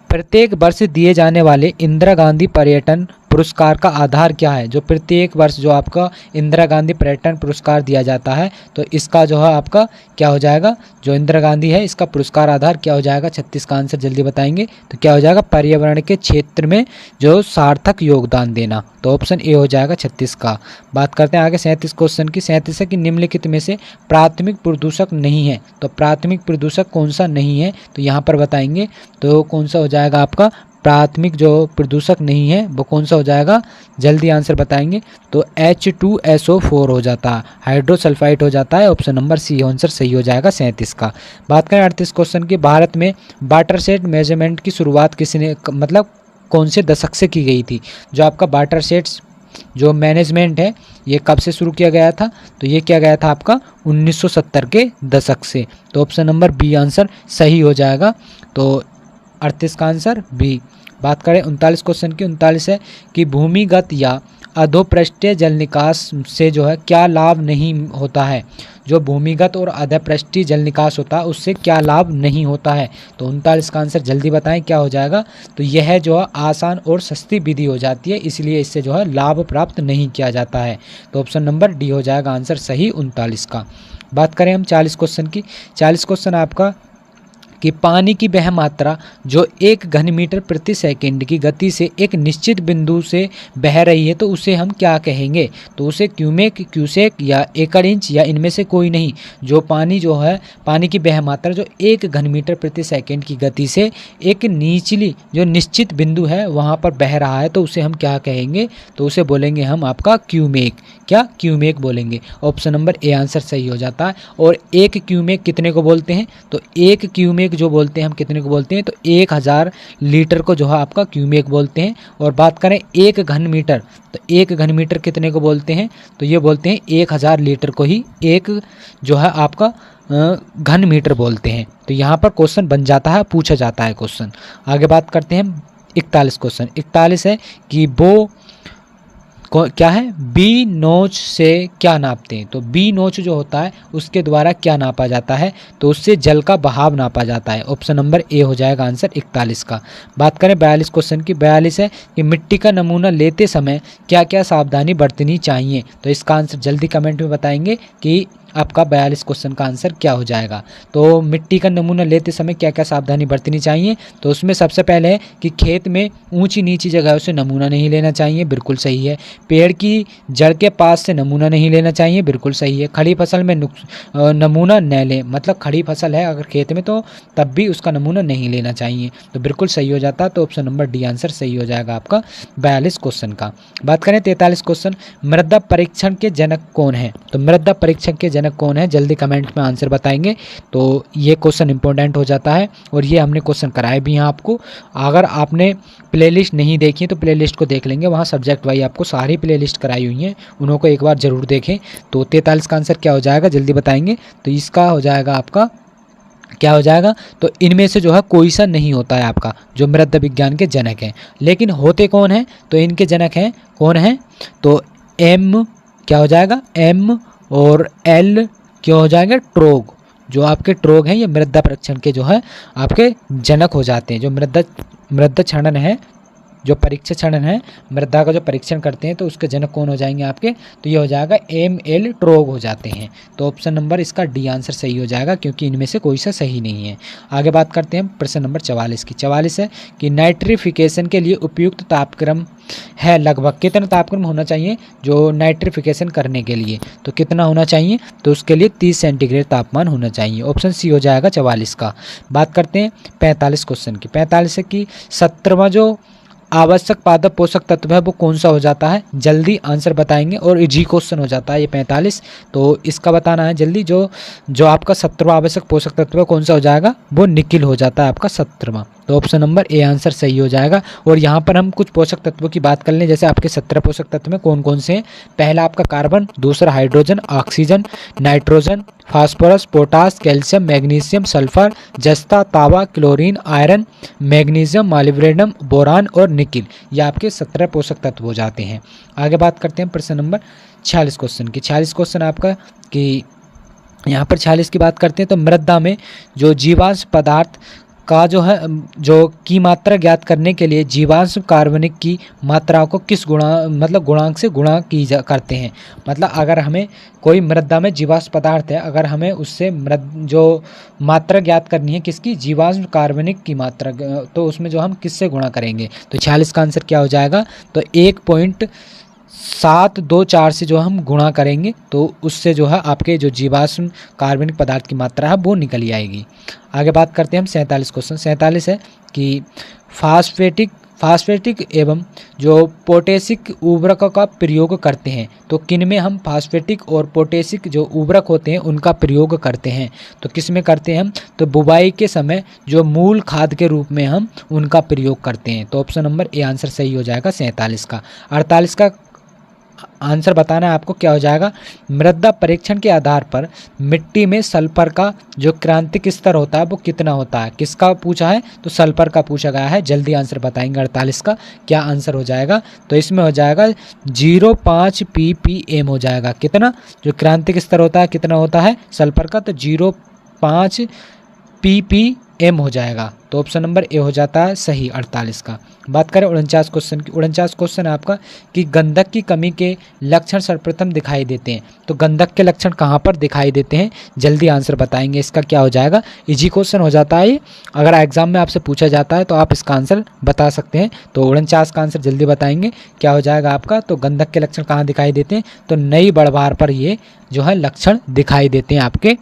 प्रत्येक वर्ष दिए जाने वाले इंदिरा गांधी पर्यटन पुरस्कार का आधार क्या है? जो प्रत्येक वर्ष जो आपका इंदिरा गांधी पर्यटन पुरस्कार दिया जाता है, तो इसका जो है आपका क्या हो जाएगा? जो इंदिरा गांधी है इसका पुरस्कार आधार क्या हो जाएगा? 36 का आंसर जल्दी बताएंगे। तो क्या हो जाएगा? पर्यावरण के क्षेत्र में जो सार्थक योगदान देना। तो ऑप्शन ए हो जाएगा 36 का। बात करते हैं आगे 37 क्वेश्चन की। 37 है कि निम्नलिखित में से प्राथमिक प्रदूषक नहीं है। तो प्राथमिक प्रदूषक कौन सा नहीं है? तो यहाँ पर बताएंगे। तो कौन सा हो जाएगा आपका प्राथमिक जो प्रदूषक नहीं है वो कौन सा हो जाएगा? जल्दी आंसर बताएंगे। तो H2SO4 हो जाता है, हाइड्रोसल्फाइड हो जाता है। ऑप्शन नंबर सी आंसर सही हो जाएगा 37 का। बात करें 38 क्वेश्चन की। भारत में वाटरशेड मेजरमेंट की शुरुआत किसने मतलब कौन से दशक से की गई थी? जो आपका वाटरशेड्स जो मैनेजमेंट है ये कब से शुरू किया गया था? तो ये किया गया था आपका 1970 के दशक से। तो ऑप्शन नंबर बी आंसर सही हो जाएगा। तो 38 का आंसर बी। बात करें 39 क्वेश्चन की। 39 है कि भूमिगत या अधोपृष्ठीय जल निकास से जो है क्या लाभ नहीं होता है? जो भूमिगत और अधोपृष्ठीय जल निकास होता है उससे क्या लाभ नहीं होता है? तो 39 का आंसर जल्दी बताएं क्या हो जाएगा? तो यह जो है आसान और सस्ती विधि हो जाती है, इसलिए इससे जो है लाभ प्राप्त नहीं किया जाता है। तो ऑप्शन नंबर डी हो जाएगा आंसर सही 39 का। बात करें हम 40 क्वेश्चन की। 40 क्वेश्चन आपका कि पानी की वह मात्रा जो 1 घन मीटर प्रति सेकंड की गति से एक निश्चित बिंदु से बह रही है तो उसे हम क्या कहेंगे? तो उसे क्यूमेक, क्यूसेक या एकड़ इंच या इनमें से कोई नहीं। जो पानी जो है, पानी की वह मात्रा जो 1 घन मीटर प्रति सेकंड की गति से एक निचली जो निश्चित बिंदु है वहाँ पर बह रहा है तो उसे हम क्या कहेंगे? तो उसे बोलेंगे हम आपका क्यूमेक। क्या? क्यूमेक बोलेंगे। ऑप्शन नंबर ए आंसर सही हो जाता है। और 1 क्यूमेक कितने को बोलते हैं? तो 1 क्यूमेक जो बोलते हैं हम कितने को बोलते हैं? तो 1000 लीटर को जो है आपका क्यूमेक बोलते हैं। और बात करें 1 घन मीटर, तो 1 घन मीटर कितने को बोलते हैं? तो ये बोलते हैं 1000 लीटर को ही एक जो है आपका घन मीटर बोलते हैं। तो यहाँ पर क्वेश्चन बन जाता है, पूछा जाता है क्वेश्चन। आगे बात करते हैं 41 क्वेश्चन। 41 है कि वो क्या है? बी नोच से क्या नापते हैं? तो बी नोच जो होता है उसके द्वारा क्या नापा जाता है? तो उससे जल का बहाव नापा जाता है। ऑप्शन नंबर ए हो जाएगा आंसर 41 का। बात करें 42 क्वेश्चन की। 42 है कि मिट्टी का नमूना लेते समय क्या क्या सावधानी बरतनी चाहिए? तो इसका आंसर जल्दी कमेंट में बताएंगे कि आपका 42 क्वेश्चन का आंसर क्या हो जाएगा। तो मिट्टी का नमूना लेते समय क्या क्या सावधानी बरतनी चाहिए? तो उसमें सबसे पहले है कि खेत में ऊंची नीची जगहों से नमूना नहीं लेना चाहिए, बिल्कुल सही है। पेड़ की जड़ के पास से नमूना नहीं लेना चाहिए, बिल्कुल सही है। खड़ी फसल में नमूना न लें, मतलब खड़ी फसल है अगर खेत में तो तब भी उसका नमूना नहीं लेना चाहिए। तो बिल्कुल सही हो जाता है। तो ऑप्शन नंबर डी आंसर सही हो जाएगा आपका 42 क्वेश्चन का। बात करें 43 क्वेश्चन। मृदा परीक्षण के जनक कौन है? तो मृदा परीक्षण के जनक कौन है? जल्दी कमेंट में आंसर बताएंगे। तो ये क्वेश्चन इंपॉर्टेंट हो जाता है और ये हमने क्वेश्चन कराए भी हैं आपको। अगर आपने प्लेलिस्ट नहीं देखी तो प्लेलिस्ट को देख लेंगे, वहाँ सब्जेक्ट वाइज आपको सारी प्लेलिस्ट कराई हुई हैं, उनको एक बार ज़रूर देखें। तो 43 का आंसर क्या हो जाएगा? जल्दी बताएंगे। तो इसका हो जाएगा आपका क्या हो जाएगा? तो इनमें से जो है कोई सा नहीं होता है आपका जो मृदा विज्ञान के जनक हैं। लेकिन होते कौन हैं? तो इनके जनक हैं कौन हैं? तो एम क्या हो जाएगा? एम और एल क्या हो जाएगा? ट्रोग। जो आपके ट्रोग हैं ये मृदा परीक्षण के जो है आपके जनक हो जाते हैं। जो मृदा क्षरण है, जो परीक्षण क्षरण है, मृदा का जो परीक्षण करते हैं तो उसके जनक कौन हो जाएंगे आपके, तो ये हो जाएगा एम.एल. ट्रोग हो जाते हैं। तो ऑप्शन नंबर इसका डी आंसर सही हो जाएगा, क्योंकि इनमें से कोई सा सही नहीं है। आगे बात करते हैं प्रश्न नंबर 44 की। 44 है कि नाइट्रिफिकेशन के लिए उपयुक्त तापक्रम है लगभग कितना तापक्रम होना चाहिए जो नाइट्रिफिकेशन करने के लिए, तो कितना होना चाहिए, तो उसके लिए 30 सेंटीग्रेड तापमान होना चाहिए। ऑप्शन सी हो जाएगा 44 का। बात करते हैं 45 क्वेश्चन की। 45 है कि 17वां जो आवश्यक पादप पोषक तत्व है वो कौन सा हो जाता है, जल्दी आंसर बताएंगे और इजी क्वेश्चन हो जाता है ये 45। तो इसका बताना है जल्दी। जो आपका 17वां आवश्यक पोषक तत्व है कौन सा हो जाएगा, वो निकिल हो जाता है आपका 17वां। तो ऑप्शन नंबर ए आंसर सही हो जाएगा। और यहाँ पर हम कुछ पोषक तत्वों की बात कर लें, जैसे आपके 17 पोषक तत्व में कौन कौन से हैं। पहला आपका कार्बन, दूसरा hydrogen, oxygen, nitrogen, phosphorus, potash, calcium, magnesium, sulphur, जस्ता, तांबा, chlorine, iron, magnesium, molybdenum, boron और निकिल। ये आपके 17 पोषक तत्व हो जाते हैं। आगे बात करते हैं प्रश्न नंबर 46 क्वेश्चन की। 46 क्वेश्चन आपका कि यहाँ पर 46 की बात करते हैं तो मृदा में जो जीवाश्म पदार्थ का जो है जो की मात्रा ज्ञात करने के लिए जीवाश्म कार्बनिक की मात्रा को किस गुणांक से गुणा करते हैं। मतलब अगर हमें कोई मृदा में जीवाश्म पदार्थ है, अगर हमें उससे जो मात्रा ज्ञात करनी है किसकी, जीवाश्म कार्बनिक की मात्रा, तो उसमें जो हम किससे गुणा करेंगे, तो 46 का आंसर क्या हो जाएगा, तो 1.724 से जो हम गुणा करेंगे तो उससे जो है आपके जो जीवाश्म कार्बनिक पदार्थ की मात्रा है वो निकल आएगी। आगे बात करते हैं हम 47 क्वेश्चन। 47 है कि फास्फेटिक एवं जो पोटेशिक उर्वरकों का प्रयोग करते हैं, तो किन में हम फास्फेटिक और पोटेशिक जो उर्वरक होते हैं उनका प्रयोग करते हैं, तो किस में करते हैं हम, तो बुवाई के समय जो मूल खाद के रूप में हम उनका प्रयोग करते हैं। तो ऑप्शन नंबर ए आंसर सही हो जाएगा 47 का। 48 का आंसर बताना है आपको, क्या हो जाएगा, मृदा परीक्षण के आधार पर मिट्टी में सल्फर का जो क्रांतिक स्तर होता है वो कितना होता है। किसका पूछा है, तो सल्फर का पूछा गया है। जल्दी आंसर बताएंगे 48 का क्या आंसर हो जाएगा, तो इसमें हो जाएगा 0.5 ppm हो जाएगा। कितना जो क्रांतिक स्तर होता है कितना होता है सल्फर का, तो 0.5 ppm हो जाएगा। तो ऑप्शन नंबर ए हो जाता है सही 48 का। बात करें 49 क्वेश्चन की। 49 क्वेश्चन है आपका कि गंधक की कमी के लक्षण सर्वप्रथम दिखाई देते हैं, तो गंधक के लक्षण कहाँ पर दिखाई देते हैं, जल्दी आंसर बताएंगे। इसका क्या हो जाएगा, इजी क्वेश्चन हो जाता है ये, अगर एग्जाम में आपसे पूछा जाता है तो आप इसका आंसर बता सकते हैं। तो 49 का आंसर जल्दी बताएंगे, क्या हो जाएगा आपका, तो गंधक के लक्षण कहाँ दिखाई देते हैं, तो नई बढ़वार पर ये जो है लक्षण दिखाई देते हैं आपके।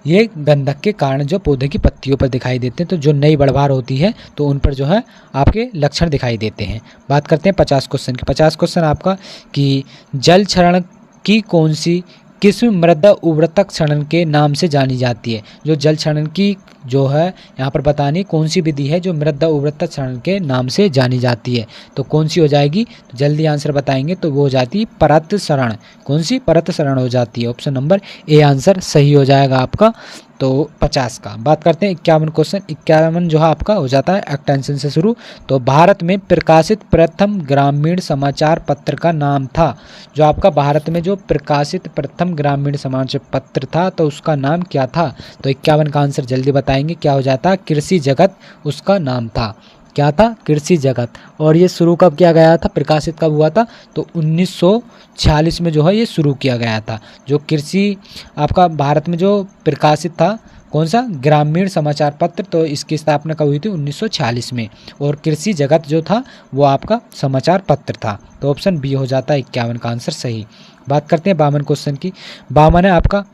ये गंधक के कारण जो पौधे की पत्तियों पर दिखाई देते हैं, तो जो नई बढ़वार होती है तो उन पर जो है आपके लक्षण दिखाई देते हैं। बात करते हैं 50 क्वेश्चन की। 50 क्वेश्चन आपका कि जल क्षरण की कौन सी किस्म मृदा उर्वरक क्षरण के नाम से जानी जाती है। जो जल क्षरण की जो है यहाँ पर बतानी कौन सी विधि है जो मृदा उर्वरक क्षरण के नाम से जानी जाती है, तो कौन सी हो जाएगी, तो जल्दी आंसर बताएंगे, तो वो हो जाती है परत क्षरण। कौन सी, परत क्षरण हो जाती है। ऑप्शन नंबर ए आंसर सही हो जाएगा आपका। तो 50 का। बात करते हैं 51 क्वेश्चन। 51 जो है आपका हो जाता है एक्सटेंशन से शुरू। तो भारत में प्रकाशित प्रथम ग्रामीण समाचार पत्र का नाम था, जो आपका भारत में जो प्रकाशित प्रथम ग्रामीण समाचार पत्र था तो उसका नाम क्या था, तो 51 का आंसर जल्दी बताएंगे, क्या हो जाता है, कृषि जगत उसका नाम था। क्या था, कृषि जगत। और ये शुरू कब किया गया था, प्रकाशित कब हुआ था, तो 1946 में जो है ये शुरू किया गया था। जो कृषि आपका भारत में जो प्रकाशित था कौन सा, ग्रामीण समाचार पत्र, तो इसकी स्थापना कब हुई थी, 1946 में। और कृषि जगत जो था वो आपका समाचार पत्र था। तो ऑप्शन बी हो जाता है 51 का आंसर सही। बात करते हैं 52 क्वेश्चन की। 52 है आपका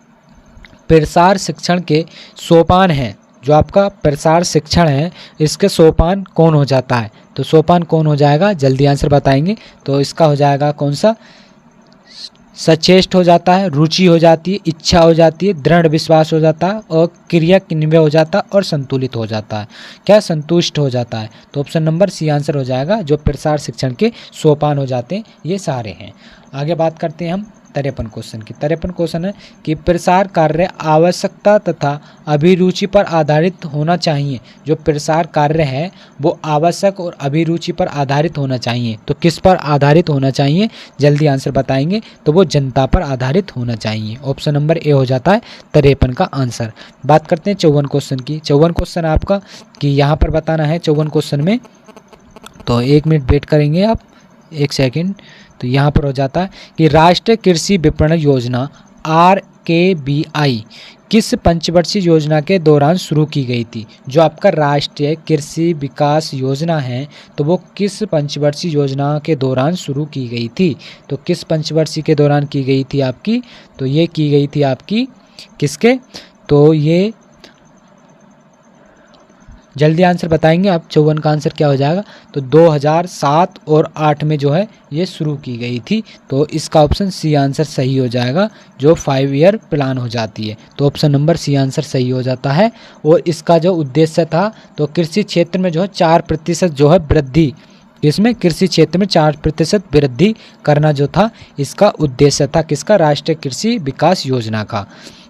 प्रसार शिक्षण के सोपान हैं। जो आपका प्रसार शिक्षण है इसके सोपान कौन हो जाता है, तो सोपान कौन हो जाएगा, जल्दी आंसर बताएंगे। तो इसका हो जाएगा कौन सा, सचेष्ट हो जाता है, रुचि हो जाती है, इच्छा हो जाती है, दृढ़ विश्वास हो जाता है, और क्रिया किन्वय हो जाता है, और संतुलित हो जाता है। क्या, संतुष्ट हो जाता है। तो ऑप्शन नंबर सी आंसर हो जाएगा। जो प्रसार शिक्षण के सोपान हो जाते हैं ये सारे हैं। आगे बात करते हैं हम 53 क्वेश्चन की। 53 क्वेश्चन है कि प्रसार कार्य आवश्यकता तथा अभिरुचि पर आधारित होना चाहिए। जो प्रसार कार्य है वो आवश्यक और अभिरुचि पर आधारित होना चाहिए। तो किस पर आधारित होना चाहिए, जल्दी आंसर बताएंगे, तो वो जनता पर आधारित होना चाहिए। ऑप्शन नंबर ए हो जाता है 53 का आंसर। बात करते हैं 54 क्वेश्चन की। 54 क्वेश्चन आपका कि यहाँ पर बताना है 54 क्वेश्चन में, तो 1 मिनट वेट करेंगे आप, 1 सेकेंड। तो यहाँ पर हो जाता है कि राष्ट्रीय कृषि विपणन योजना RKBI किस पंचवर्षीय योजना के दौरान शुरू की गई थी। जो आपका राष्ट्रीय कृषि विकास योजना है तो वो किस पंचवर्षीय योजना के दौरान शुरू की गई थी। तो किस पंचवर्षीय के दौरान की गई थी आपकी, तो ये की गई थी आपकी किसके, तो ये जल्दी आंसर बताएंगे आप। 54 का आंसर क्या हो जाएगा, तो 2007 और 8 में जो है ये शुरू की गई थी। तो इसका ऑप्शन सी आंसर सही हो जाएगा, जो 5 ईयर प्लान हो जाती है। तो ऑप्शन नंबर सी आंसर सही हो जाता है। और इसका जो उद्देश्य था तो कृषि क्षेत्र में जो है 4% जो है वृद्धि, इसमें कृषि क्षेत्र में 4% वृद्धि करना जो था इसका उद्देश्य था, किसका, राष्ट्रीय कृषि विकास योजना का।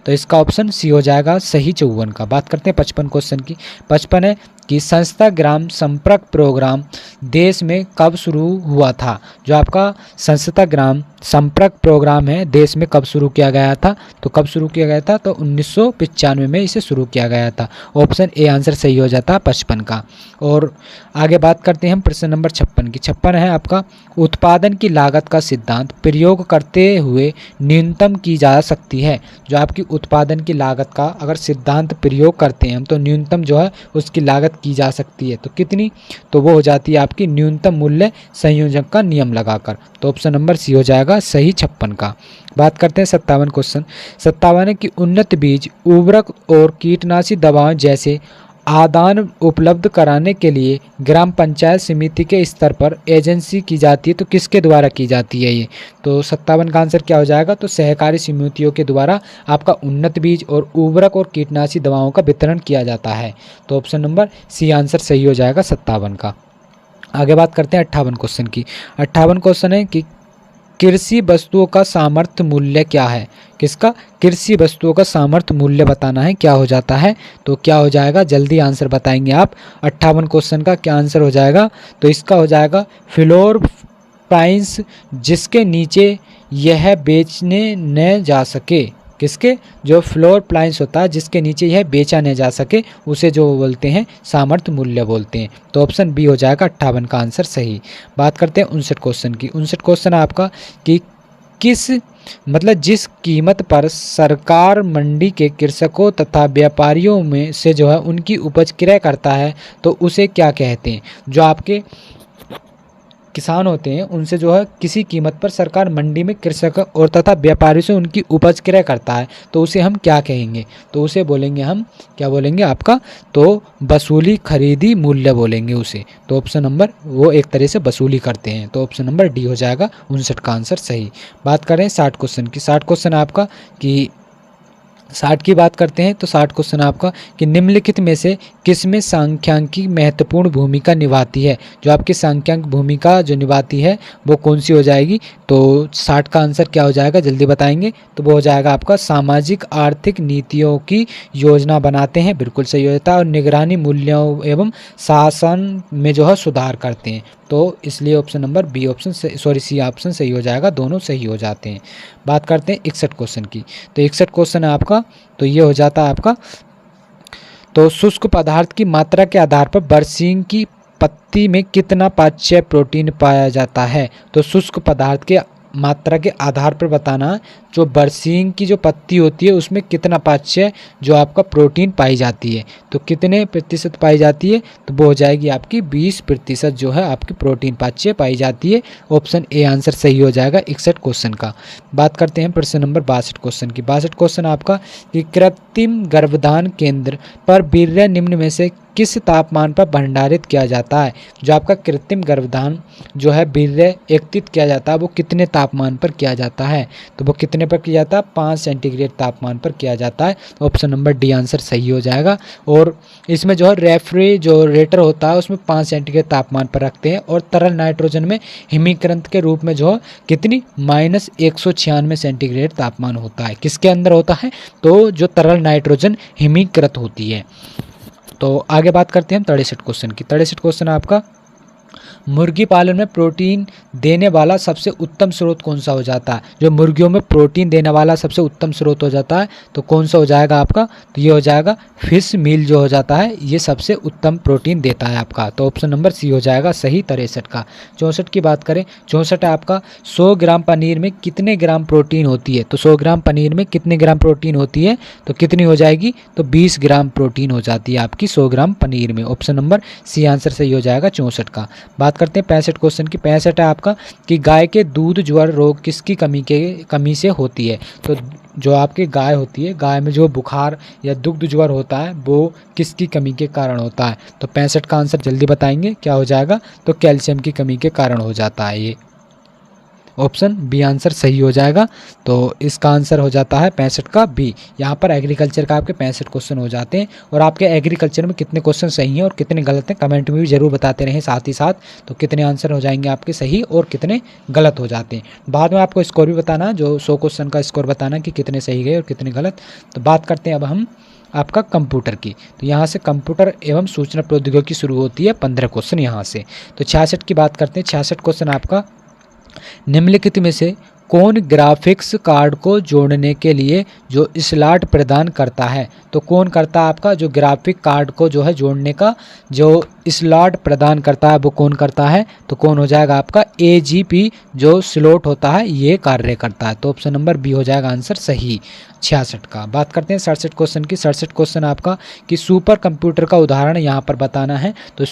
तो इसका ऑप्शन सी हो जाएगा सही 54 का। बात करते हैं 55 क्वेश्चन की। 55 है कि संस्था ग्राम संपर्क प्रोग्राम देश में कब शुरू हुआ था। जो आपका संस्था ग्राम संपर्क प्रोग्राम है देश में कब शुरू किया गया था, तो कब शुरू किया गया था, तो 1995 में इसे शुरू किया गया था। ऑप्शन ए आंसर सही हो जाता है 55 का। और आगे बात करते हैं हम प्रश्न नंबर 56 की। 56 है आपका उत्पादन की लागत का सिद्धांत प्रयोग करते हुए न्यूनतम की जा सकती है। जो आपकी उत्पादन की लागत का अगर सिद्धांत प्रयोग करते हैं हम तो न्यूनतम जो है उसकी लागत की जा सकती है। तो कितनी, तो वो हो जाती है आपकी न्यूनतम मूल्य संयोजक का नियम लगाकर। तो ऑप्शन नंबर सी हो जाएगा सही 56 का। बात करते हैं 57 क्वेश्चन। 57 है कि उन्नत बीज, उर्वरक और कीटनाशी दवाओं जैसे आदान उपलब्ध कराने के लिए ग्राम पंचायत समिति के स्तर पर एजेंसी की जाती है। तो किसके द्वारा की जाती है ये, तो 57 का आंसर क्या हो जाएगा, तो सहकारी समितियों के द्वारा आपका उन्नत बीज और उर्वरक और कीटनाशी दवाओं का वितरण किया जाता है। तो ऑप्शन नंबर सी आंसर सही हो जाएगा 57 का। आगे बात करते हैं 58 क्वेश्चन की। 58 क्वेश्चन है कि कृषि वस्तुओं का सामर्थ्य मूल्य क्या है। किसका, कृषि वस्तुओं का सामर्थ्य मूल्य बताना है, क्या हो जाता है, तो क्या हो जाएगा, जल्दी आंसर बताएंगे आप। 58 क्वेश्चन का क्या आंसर हो जाएगा, तो इसका हो जाएगा फ्लोर प्राइस जिसके नीचे यह बेचने न जा सके। किसके, जो फ्लोर प्राइस होता है जिसके नीचे यह बेचा न जा सके उसे जो बोलते हैं सामर्थ्य मूल्य बोलते हैं। तो ऑप्शन बी हो जाएगा 58 का आंसर सही। बात करते हैं 59 क्वेश्चन की। 59 क्वेश्चन है आपका कि किस मतलब जिस कीमत पर सरकार मंडी के कृषकों तथा व्यापारियों में से जो है उनकी उपज क्रय करता है तो उसे क्या कहते हैं। जो आपके किसान होते हैं उनसे जो है किसी कीमत पर सरकार मंडी में कृषक और तथा व्यापारी से उनकी उपज क्रय करता है तो उसे हम क्या कहेंगे, तो उसे बोलेंगे हम, क्या बोलेंगे आपका, तो वसूली खरीदी मूल्य बोलेंगे उसे। तो ऑप्शन नंबर वो एक तरह से वसूली करते हैं। तो ऑप्शन नंबर डी हो जाएगा 59 का आंसर सही। बात करें 60 क्वेश्चन की। 60 क्वेश्चन आपका कि 60 की बात करते हैं तो 60 क्वेश्चन आपका कि निम्नलिखित में से किसमें सांख्यिकी महत्वपूर्ण भूमिका निभाती है। जो आपकी सांख्यिक भूमिका जो निभाती है वो कौन सी हो जाएगी, तो 60 का आंसर क्या हो जाएगा, जल्दी बताएंगे, तो वो हो जाएगा आपका सामाजिक आर्थिक नीतियों की योजना बनाते हैं, बिल्कुल सही हो जाता है, और निगरानी मूल्यों एवं शासन में जो है सुधार करते हैं। तो इसलिए option number B option C option सही हो जाएगा, दोनों सही हो जाते हैं। बात करते हैं 61 क्वेश्चन की। तो 61 क्वेश्चन है आपका, तो ये हो जाता है आपका, तो शुष्क पदार्थ की मात्रा के आधार पर बरसीम की पत्ती में कितना पाच्य प्रोटीन पाया जाता है। तो शुष्क पदार्थ के मात्रा के आधार पर बताना जो बरसीम की जो पत्ती होती है उसमें कितना पाच्य जो आपका प्रोटीन पाई जाती है। तो कितने प्रतिशत पाई जाती है, तो वो हो जाएगी आपकी 20% जो है आपकी प्रोटीन पाच्य पाई जाती है। ऑप्शन ए आंसर सही हो जाएगा 61 क्वेश्चन का। बात करते हैं प्रश्न नंबर 62 क्वेश्चन की। 62 क्वेश्चन आपका कि कृत्रिम गर्भधान केंद्र पर वीर्य निम्न में से किस तापमान पर भंडारित किया जाता है। जो आपका कृत्रिम गर्भाधान जो है वीर्य एकत्रित किया जाता है वो कितने तापमान पर किया जाता है, तो वो कितने पर किया जाता है, 5 सेंटीग्रेड तापमान पर किया जाता है। ऑप्शन नंबर डी आंसर सही हो जाएगा। और इसमें जो है रेफ्रिजरेटर होता है उसमें 5 सेंटीग्रेड तापमान पर रखते हैं, और तरल नाइट्रोजन में हिमीकरण के रूप में जो है कितनी -196 सेंटीग्रेड तापमान होता है। किसके अंदर होता है, तो जो तरल नाइट्रोजन हिमीकृत होती है। तो आगे बात करते हैं हम 63 क्वेश्चन की। 63 क्वेश्चन आपका, मुर्गी पालन में प्रोटीन देने वाला सबसे उत्तम स्रोत कौन सा हो जाता है। जो मुर्गियों में प्रोटीन देने वाला सबसे उत्तम स्रोत हो जाता है तो कौन सा हो जाएगा आपका, तो ये हो जाएगा फिश मील जो हो जाता है, ये सबसे उत्तम प्रोटीन देता है आपका। तो ऑप्शन नंबर सी हो जाएगा सही 63 का। 64 की बात करें, 64 है आपका, 100 ग्राम पनीर में कितने ग्राम प्रोटीन होती है। तो 100 ग्राम पनीर में कितने ग्राम प्रोटीन होती है, तो कितनी हो जाएगी, तो 20 ग्राम प्रोटीन हो जाती है आपकी 100 ग्राम पनीर में। ऑप्शन नंबर सी आंसर सही हो जाएगा 64 का। बात करते हैं 65 क्वेश्चन की। 65 है आपका कि गाय के दूध ज्वर रोग किसकी कमी से होती है। तो जो आपकी गाय होती है, गाय में जो बुखार या दुग्ध ज्वर होता है वो किसकी कमी के कारण होता है। तो 65 का आंसर जल्दी बताएंगे क्या हो जाएगा, तो कैल्शियम की कमी के कारण हो जाता है ये। ऑप्शन बी आंसर सही हो जाएगा। तो इसका आंसर हो जाता है 65 का बी। यहाँ पर एग्रीकल्चर का आपके 65 क्वेश्चन हो जाते हैं। और आपके एग्रीकल्चर में कितने क्वेश्चन सही हैं और कितने गलत हैं कमेंट में भी जरूर बताते रहें साथ ही साथ। तो कितने आंसर हो जाएंगे आपके सही और कितने गलत हो जाते हैं। बाद में आपको स्कोर भी बताना, जो 100 क्वेश्चन का स्कोर बताना कि कितने सही गए और कितने गलत। तो बात करते हैं अब हम आपका कंप्यूटर की। तो यहाँ से कंप्यूटर एवं सूचना प्रौद्योगिकी शुरू होती है, 15 क्वेश्चन यहाँ से। तो 66 की बात करते हैं। 66 क्वेश्चन आपका, निम्नलिखित में से कौन ग्राफिक्स कार्ड को जोड़ने के लिए जो स्लॉट प्रदान करता है। तो कौन करता है आपका, जो ग्राफिक कार्ड को जो है जोड़ने का जो स्लॉट प्रदान करता है वो कौन करता है, तो कौन हो जाएगा आपका AGP जो स्लॉट होता है ये कार्य करता है। तो ऑप्शन नंबर बी हो जाएगा आंसर सही 66 का। बात करते हैं 67 क्वेश्चन की। 67 क्वेश्चन आपका कि सुपर कंप्यूटर का उदाहरण यहाँ पर बताना है। तो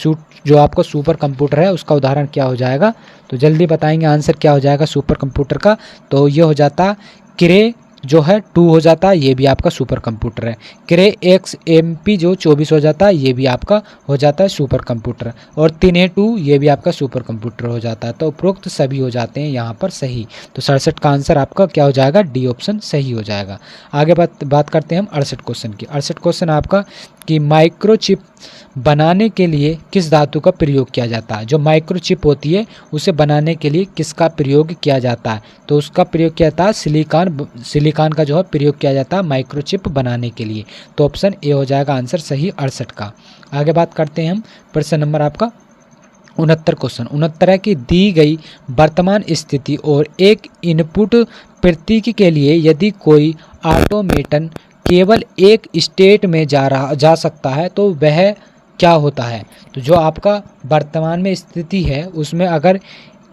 जो आपका सुपर कंप्यूटर है उसका उदाहरण क्या हो जाएगा, तो जल्दी बताएंगे आंसर क्या हो जाएगा सुपर कंप्यूटर का। तो ये हो जाता क्रे जो है 2 हो जाता है, ये भी आपका सुपर कंप्यूटर है। क्रे XMP जो 24 हो जाता है, ये भी आपका हो जाता है सुपर कंप्यूटर। और 3A2 ये भी आपका सुपर कंप्यूटर हो जाता है। तो उपरोक्त सभी हो जाते हैं यहाँ पर सही। तो 67 का आंसर आपका क्या हो जाएगा, डी ऑप्शन सही हो जाएगा। आगे बात करते हैं हम 68 क्वेश्चन की। 68 क्वेश्चन आपका कि माइक्रोचिप बनाने के लिए किस धातु का प्रयोग किया जाता है। जो माइक्रोचिप होती है उसे बनाने के लिए किसका प्रयोग किया जाता है, तो उसका प्रयोग किया जाता है सिलिकॉन का जो है प्रयोग किया जाता है माइक्रोचिप बनाने के लिए। तो ऑप्शन ए हो जाएगा आंसर सही 68 का। आगे बात करते हैं हम प्रश्न नंबर आपका 69 क्वेश्चन। 69 है कि दी गई वर्तमान स्थिति और एक इनपुट प्रतीक के लिए यदि कोई ऑटोमेटन केवल एक स्टेट में जा सकता है तो वह क्या होता है। तो जो आपका वर्तमान में स्थिति है उसमें अगर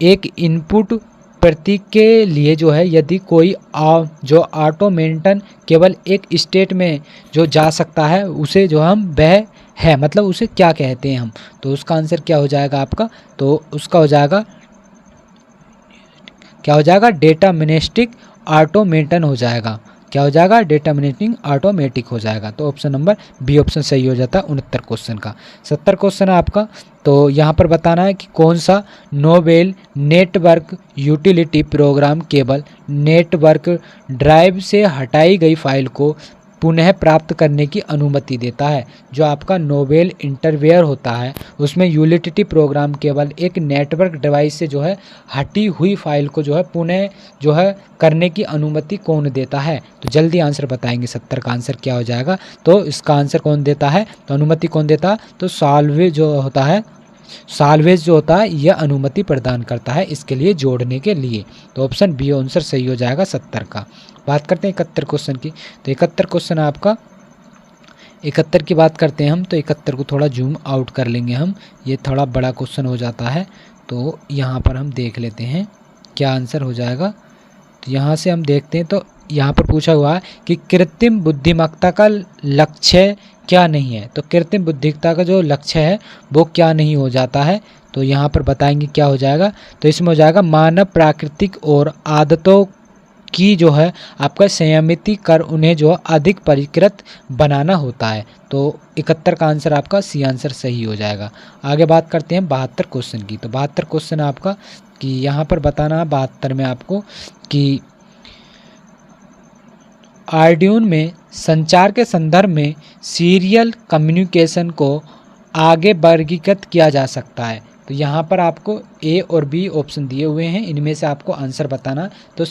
एक इनपुट प्रतीक के लिए जो है यदि कोई जो ऑटोमेटन केवल एक स्टेट में जो जा सकता है उसे जो हम वह है, मतलब उसे क्या कहते हैं हम। तो उसका आंसर क्या हो जाएगा आपका, तो उसका हो जाएगा क्या हो जाएगा, डेटर्मिनिस्टिक ऑटोमेटन हो जाएगा। क्या हो जाएगा, डेटर्मिनेटिंग ऑटोमेटिक हो जाएगा। तो ऑप्शन नंबर बी ऑप्शन सही हो जाता है 69 क्वेश्चन का। 70 क्वेश्चन है आपका। तो यहाँ पर बताना है कि कौन सा नोवेल नेटवर्क यूटिलिटी प्रोग्राम केवल नेटवर्क ड्राइव से हटाई गई फाइल को पुनः प्राप्त करने की अनुमति देता है। जो आपका नोवेल इंटरवेयर होता है उसमें यूटिलिटी प्रोग्राम केवल एक नेटवर्क डिवाइस से जो है हटी हुई फाइल को जो है पुनः जो है करने की अनुमति कौन देता है। तो जल्दी आंसर बताएंगे 70 का आंसर क्या हो जाएगा। तो इसका आंसर कौन देता है, तो अनुमति कौन देता है, तो साल्वेज जो होता है, साल्वेज जो होता है यह अनुमति प्रदान करता है इसके लिए जोड़ने के लिए। तो ऑप्शन बी आंसर सही हो जाएगा 70 का। बात करते हैं 71 क्वेश्चन की। तो 71 क्वेश्चन आपका 71 की बात करते हैं हम। तो 71 को थोड़ा जूम आउट कर लेंगे हम, ये थोड़ा बड़ा क्वेश्चन हो जाता है। तो यहाँ पर हम देख लेते हैं क्या आंसर हो जाएगा। तो यहाँ से हम देखते हैं, तो यहाँ पर पूछा हुआ है कि कृत्रिम बुद्धिमत्ता का लक्ष्य क्या नहीं है। तो कृत्रिम बुद्धिमत्ता का जो लक्ष्य है वो क्या नहीं हो जाता है। तो यहाँ पर बताएंगे क्या हो जाएगा। तो इसमें हो जाएगा मानव प्राकृतिक और आदतों की जो है आपका संयमिति कर उन्हें जो अधिक परिष्कृत बनाना होता है। तो 71 का आंसर आपका सी आंसर सही हो जाएगा। आगे बात करते हैं 72 क्वेश्चन की। तो 72 क्वेश्चन आपका कि यहाँ पर बताना है 72 में आपको कि आर्डियून में संचार के संदर्भ में सीरियल कम्युनिकेशन को आगे वर्गीकृत किया जा सकता है। तो यहाँ पर आपको ए और बी ऑप्शन दिए हुए हैं, इनमें से आपको आंसर बताना। तो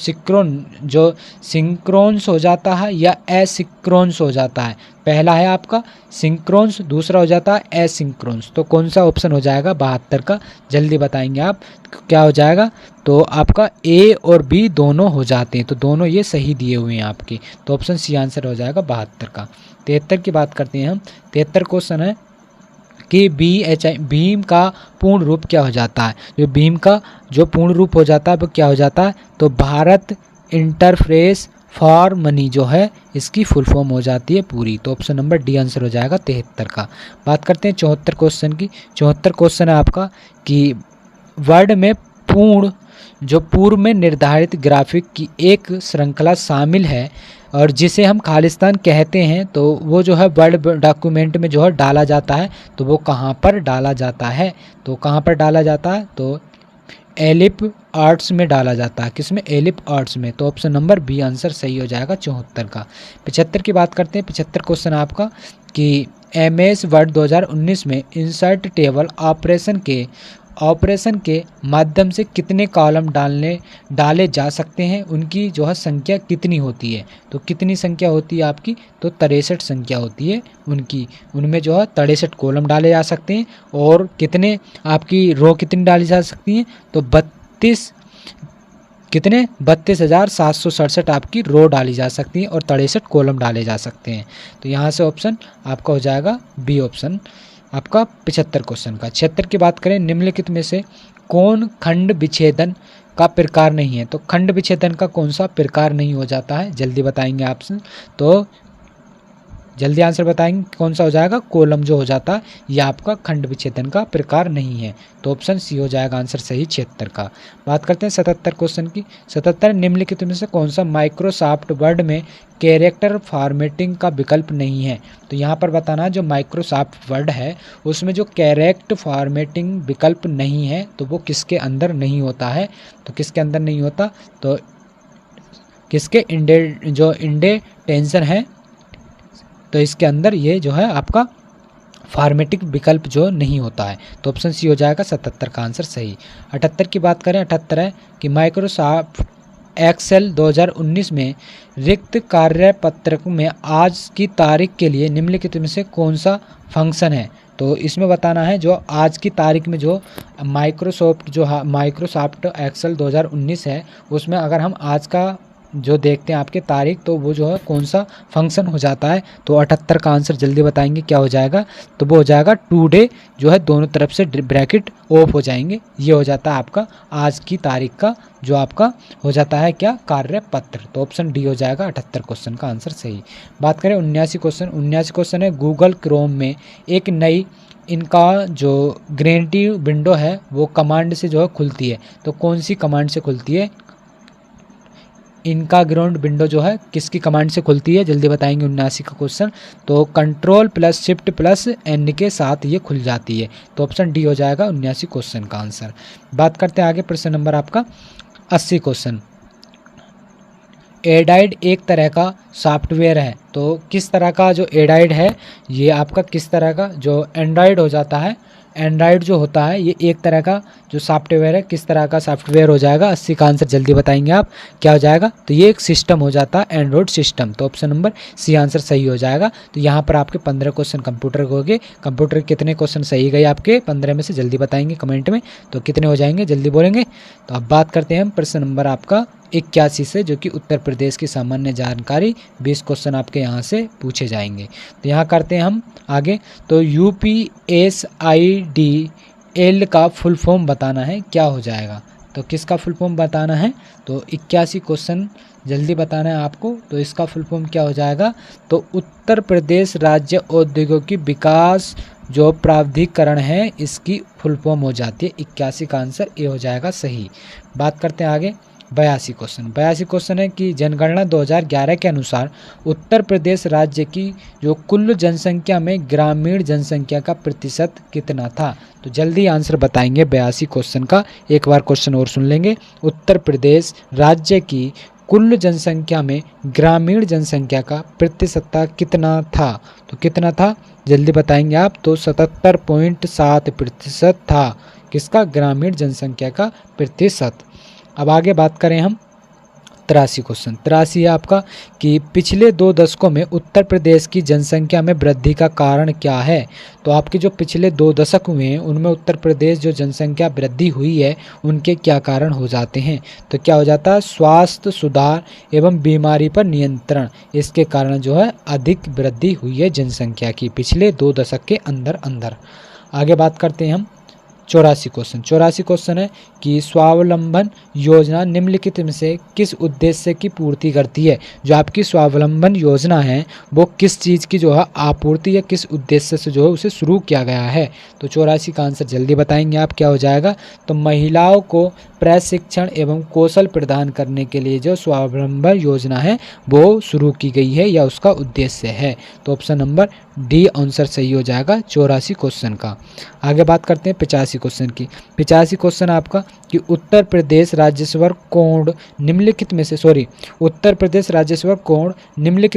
सिंक्रोन्स हो जाता है या एसिंक्रोन्स हो जाता है। पहला है आपका सिंक्रोन्स, दूसरा हो जाता है एसिंक्रोन्स। तो कौन सा ऑप्शन हो जाएगा 72 का, जल्दी बताएंगे आप क्या हो जाएगा। तो आपका ए और बी दोनों हो जाते हैं, तो दोनों ये सही दिए हुए हैं आपके। तो ऑप्शन सी आंसर हो जाएगा 72 का। 73 की बात करते हैं हम। 73 क्वेश्चन है कि भीम का पूर्ण रूप क्या हो जाता है। जो भीम का जो पूर्ण रूप हो जाता है वो क्या हो जाता है, तो भारत इंटरफेस फॉर मनी जो है इसकी फुल फॉर्म हो जाती है पूरी। तो ऑप्शन नंबर डी आंसर हो जाएगा 73 का। बात करते हैं 74 क्वेश्चन की। 74 क्वेश्चन है आपका कि वर्ड में पूर्व में निर्धारित ग्राफिक की एक श्रृंखला शामिल है और जिसे हम खालिस्तान कहते हैं, तो वो जो है वर्ड डॉक्यूमेंट में जो है डाला जाता है। तो वो कहाँ पर डाला जाता है, तो कहाँ पर डाला जाता है, तो एलिप आर्ट्स में डाला जाता है। किसमें, एलिप आर्ट्स में। तो ऑप्शन नंबर बी आंसर सही हो जाएगा 74 का। 75 की बात करते हैं। 75 क्वेश्चन आपका कि MS वर्ड 2019 में इंसर्ट टेबल ऑपरेशन के माध्यम से कितने कॉलम डाले जा सकते हैं, उनकी जो है संख्या कितनी होती है। तो कितनी संख्या होती है आपकी, तो 63 संख्या होती है उनमें जो है 63 कॉलम डाले जा सकते हैं। और कितने आपकी रो कितनी डाली जा सकती हैं, तो 32,767 आपकी रो डाली जा सकती हैं और 63 कॉलम डाले जा सकते हैं। तो यहाँ से ऑप्शन आपका हो जाएगा बी ऑप्शन आपका 75 क्वेश्चन का। 76 की बात करें, निम्नलिखित में से कौन खंड विच्छेदन का प्रकार नहीं है। तो खंड विच्छेदन का कौन सा प्रकार नहीं हो जाता है, जल्दी बताएंगे आप। तो जल्दी आंसर बताएंगे कौन सा हो जाएगा, कॉलम जो हो जाता है यह आपका खंड विच्छेदन का प्रकार नहीं है। तो ऑप्शन सी हो जाएगा आंसर सही 76 का। बात करते हैं 77 क्वेश्चन की। 77 निम्नलिखित में से कौन सा माइक्रोसॉफ्ट वर्ड में कैरेक्टर फॉर्मेटिंग का विकल्प नहीं है। तो यहाँ पर बताना जो माइक्रोसॉफ्ट वर्ड है उसमें जो कैरेक्टर फॉर्मेटिंग विकल्प नहीं है, तो वो किसके अंदर नहीं होता है। तो किसके अंदर नहीं होता, तो किसके इंडेंटेशन है, तो इसके अंदर ये जो है आपका फॉर्मेटिक विकल्प जो नहीं होता है। तो ऑप्शन सी हो जाएगा 77 का आंसर सही। 78 की बात करें, 78 है कि माइक्रोसॉफ्ट एक्सेल 2019 में रिक्त कार्यपत्रक में आज की तारीख के लिए निम्नलिखित में से कौन फंक्शन है। तो इसमें बताना है जो आज की तारीख में जो माइक्रोसॉफ्ट एक्सेल 2019 है उसमें अगर हम आज का जो देखते हैं आपके तारीख, तो वो जो है कौन सा फंक्शन हो जाता है। तो 78 का आंसर जल्दी बताएंगे क्या हो जाएगा, तो वो हो जाएगा टुडे जो है दोनों तरफ से ब्रैकेट ऑफ हो जाएंगे, ये हो जाता है आपका आज की तारीख का जो आपका हो जाता है क्या, कार्यपत्र। तो ऑप्शन डी हो जाएगा 78 क्वेश्चन का आंसर सही। बात करें 79 क्वेश्चन। 79 क्वेश्चन है गूगल क्रोम में एक नई इनका जो ग्रेंटी विंडो है वो कमांड से जो है खुलती है। तो कौन सी कमांड से खुलती है, इनका ग्राउंड विंडो जो है किसकी कमांड से खुलती है, जल्दी बताएंगे 79 का क्वेश्चन। तो Ctrl+Shift+N के साथ ये खुल जाती है। तो ऑप्शन डी हो जाएगा 79 क्वेश्चन का आंसर। बात करते हैं आगे, प्रश्न नंबर आपका 80 क्वेश्चन। एडाइड एक तरह का सॉफ्टवेयर है, तो किस तरह का जो एडाइड है ये आपका किस तरह का, जो एंड्रॉयड हो जाता है, एंड्रॉयड जो होता है ये एक तरह का जो सॉफ्टवेयर है, किस तरह का सॉफ्टवेयर हो जाएगा। 80 का आंसर जल्दी बताएंगे आप क्या हो जाएगा, तो ये एक सिस्टम हो जाता है एंड्रॉयड सिस्टम। तो ऑप्शन नंबर सी आंसर सही हो जाएगा। तो यहाँ पर आपके 15 क्वेश्चन कंप्यूटर के हो गए। कंप्यूटर के कितने क्वेश्चन सही गए आपके 15 में से, जल्दी बताएंगे कमेंट में, तो कितने हो जाएंगे जल्दी बोलेंगे। तो अब बात करते हैं हम प्रश्न नंबर आपका 81 से, जो कि उत्तर प्रदेश की सामान्य जानकारी। 20 क्वेश्चन आपके यहाँ से पूछे जाएंगे। तो यहाँ करते हैं हम आगे। तो UPSIDL का फुल फॉर्म बताना है, क्या हो जाएगा। तो किसका फुल फॉर्म बताना है, तो 81 क्वेश्चन जल्दी बताना है आपको। तो इसका फुल फॉर्म क्या हो जाएगा, तो उत्तर प्रदेश राज्य औद्योगिक विकास जो प्राधिकरण है इसकी फुल फॉर्म हो जाती है। 81 का आंसर ए हो जाएगा सही। बात करते हैं आगे 82 क्वेश्चन है कि जनगणना 2011 के अनुसार उत्तर प्रदेश राज्य की जो कुल जनसंख्या में ग्रामीण जनसंख्या का प्रतिशत कितना था। तो जल्दी आंसर बताएंगे 82 क्वेश्चन का। एक बार क्वेश्चन और सुन लेंगे। उत्तर प्रदेश राज्य की कुल जनसंख्या में ग्रामीण जनसंख्या का प्रतिशत कितना था। तो कितना था जल्दी बताएंगे आप। तो 77.7% था किसका, ग्रामीण जनसंख्या का प्रतिशत। अब आगे बात करें हम 83 क्वेश्चन। 83 है आपका कि पिछले 2 दशकों में उत्तर प्रदेश की जनसंख्या में वृद्धि का कारण क्या है। तो आपके जो पिछले 2 दशक हुए हैं उनमें उत्तर प्रदेश जो जनसंख्या वृद्धि हुई है उनके क्या कारण हो जाते हैं। तो क्या हो जाता है, स्वास्थ्य सुधार एवं बीमारी पर नियंत्रण, इसके कारण जो है अधिक वृद्धि हुई है जनसंख्या की पिछले 2 दशक के अंदर। आगे बात करते हैं हम 84 क्वेश्चन है कि स्वावलंबन योजना निम्नलिखित में से किस उद्देश्य की पूर्ति करती है। जो आपकी स्वावलंबन योजना है वो किस चीज़ की जो है आपूर्ति या किस उद्देश्य से जो है उसे शुरू किया गया है। तो 84 का आंसर जल्दी बताएंगे आप, क्या हो जाएगा। तो महिलाओं को प्रशिक्षण एवं कौशल प्रदान करने के लिए जो स्वावलंबन योजना है वो शुरू की गई है या उसका उद्देश्य है। तो ऑप्शन नंबर डी आंसर सही हो जाएगा 84 क्वेश्चन का। आगे बात करते हैं 85 क्वेश्चन की। 85 क्वेश्चन आपका कि उत्तर प्रदेश राजस्व कोड निम्नलिखित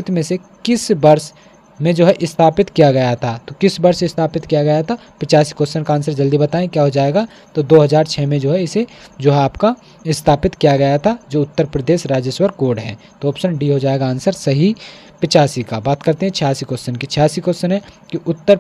में से किस वर्ष में जो है स्थापित किया गया था। तो किस वर्ष स्थापित किया गया था। 85 क्वेश्चन का आंसर जल्दी बताएं, क्या हो जाएगा। तो 2006 में जो है इसे जो है आपका स्थापित किया गया था जो उत्तर प्रदेश राजस्व कोड है। तो ऑप्शन डी हो जाएगा आंसर सही 85 का। बात करते हैं 86 क्वेश्चन की। 86 क्वेश्चन है कि उत्तर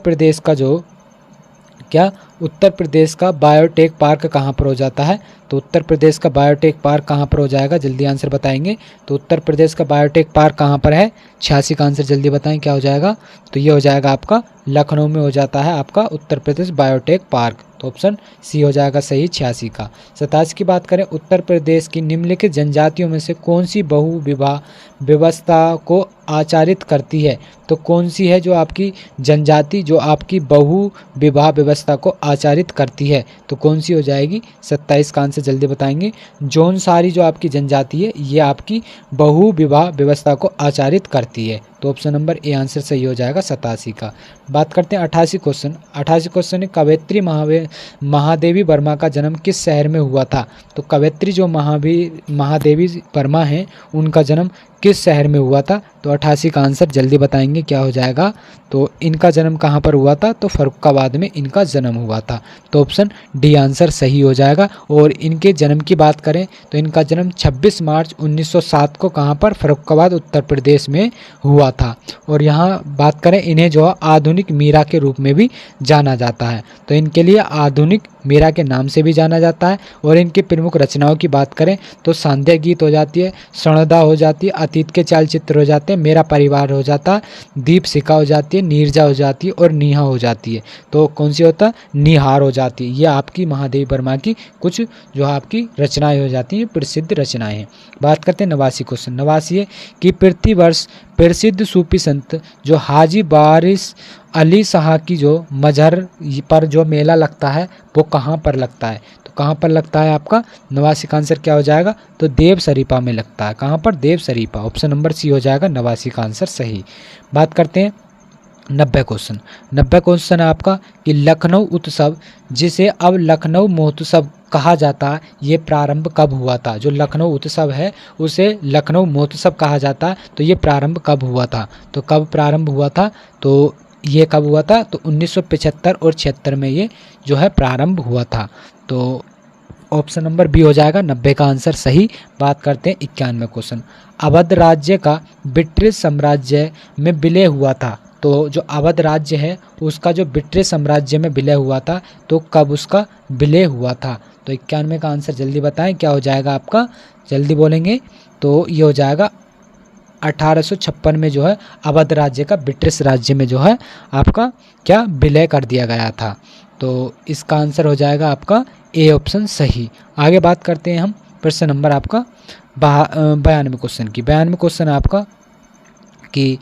प्रदेश का बायोटेक पार्क कहाँ पर हो जाता है। तो उत्तर प्रदेश का बायोटेक पार्क कहाँ पर हो जाएगा, जल्दी आंसर बताएंगे। तो उत्तर प्रदेश का बायोटेक पार्क कहाँ पर है, 86 का आंसर जल्दी बताएं, क्या हो जाएगा। तो ये हो जाएगा आपका लखनऊ में हो जाता है आपका उत्तर प्रदेश बायोटेक पार्क। तो ऑप्शन सी हो जाएगा सही 86 का। 87 की बात करें, उत्तर प्रदेश की निम्नलिखित जनजातियों में से कौन सी बहु विवाह व्यवस्था को आचारित करती है। तो कौन सी है जो आपकी जनजाति जो आपकी बहु विवाह व्यवस्था को आचारित करती है। तो कौन सी हो जाएगी, 27 का आंसर जल्दी बताएंगे। जौनसारी जो आपकी जनजाति है ये आपकी बहु विवाह व्यवस्था को आचारित करती है। तो ऑप्शन नंबर ए आंसर सही हो जाएगा 87 का। बात करते हैं 88 क्वेश्चन। 88 क्वेश्चन है कवयित्री महादेवी वर्मा का जन्म किस शहर में हुआ था। तो कवयित्री जो महादेवी वर्मा हैं उनका जन्म किस शहर में हुआ था। तो 88 का आंसर जल्दी बताएंगे, क्या हो जाएगा। तो इनका जन्म कहाँ पर हुआ था, तो फर्रुखाबाद में इनका जन्म हुआ था। तो ऑप्शन डी आंसर सही हो जाएगा। और इनके जन्म की बात करें तो इनका जन्म 26 मार्च 1907 को कहाँ पर, फर्रुखाबाद उत्तर प्रदेश में हुआ था। और यहाँ बात करें इन्हें जो आधुनिक मीरा के रूप में भी जाना जाता है। तो इनके लिए आधुनिक मीरा के नाम से भी जाना जाता है। और इनकी प्रमुख रचनाओं की बात करें तो सांध्य गीत हो जाती है, स्वर्णदा हो जाती है, अतीत के चलचित्र हो जाते हैं, मेरा परिवार हो जाता है, दीपशिखा हो जाती है, नीरजा हो जाती है और नीहा हो जाती है। तो कौन सी होता है, निहार हो जाती है। ये आपकी महादेवी वर्मा की कुछ जो आपकी रचनाएं हो जाती हैं, प्रसिद्ध रचनाएं हैं। बात करते हैं 89 क्वेश्चन। 89 है कि प्रतिवर्ष प्रसिद्ध सूफी संत जो हाजी वारिस अली शाह की जो मजहर पर जो मेला लगता है वो कहाँ पर लगता है। तो कहाँ पर लगता है आपका, 89 का आंसर क्या हो जाएगा। तो देव शरीफा में लगता है। कहाँ पर, देव शरीफा। ऑप्शन नंबर सी हो जाएगा 89 का आंसर सही। बात करते हैं 90 क्वेश्चन। 90 क्वेश्चन है आपका कि लखनऊ उत्सव जिसे अब लखनऊ महोत्सव कहा जाता है ये प्रारंभ कब हुआ था। जो लखनऊ उत्सव है उसे लखनऊ महोत्सव कहा जाता है। तो ये प्रारंभ कब हुआ था, तो कब प्रारंभ हुआ था, तो ये कब हुआ था। तो 1975 और 76 में ये जो है प्रारंभ हुआ था। तो ऑप्शन नंबर बी हो जाएगा 90 का आंसर सही। बात करते हैं 91 क्वेश्चन। अवध राज्य का ब्रिटिश साम्राज्य में विलय हुआ था। तो जो अवध राज्य है उसका जो ब्रिटिश साम्राज्य में विलय हुआ था तो कब उसका विलय हुआ था। तो 91 का आंसर जल्दी बताएं, क्या हो जाएगा आपका, जल्दी बोलेंगे। तो ये हो जाएगा 1856 में जो है अवध राज्य का ब्रिटिश राज्य में जो है आपका क्या विलय कर दिया गया था। तो इसका आंसर हो जाएगा आपका ए ऑप्शन सही। आगे बात करते हैं हम प्रश्न नंबर आपका 92 क्वेश्चन की। 92 क्वेश्चन है आपका कि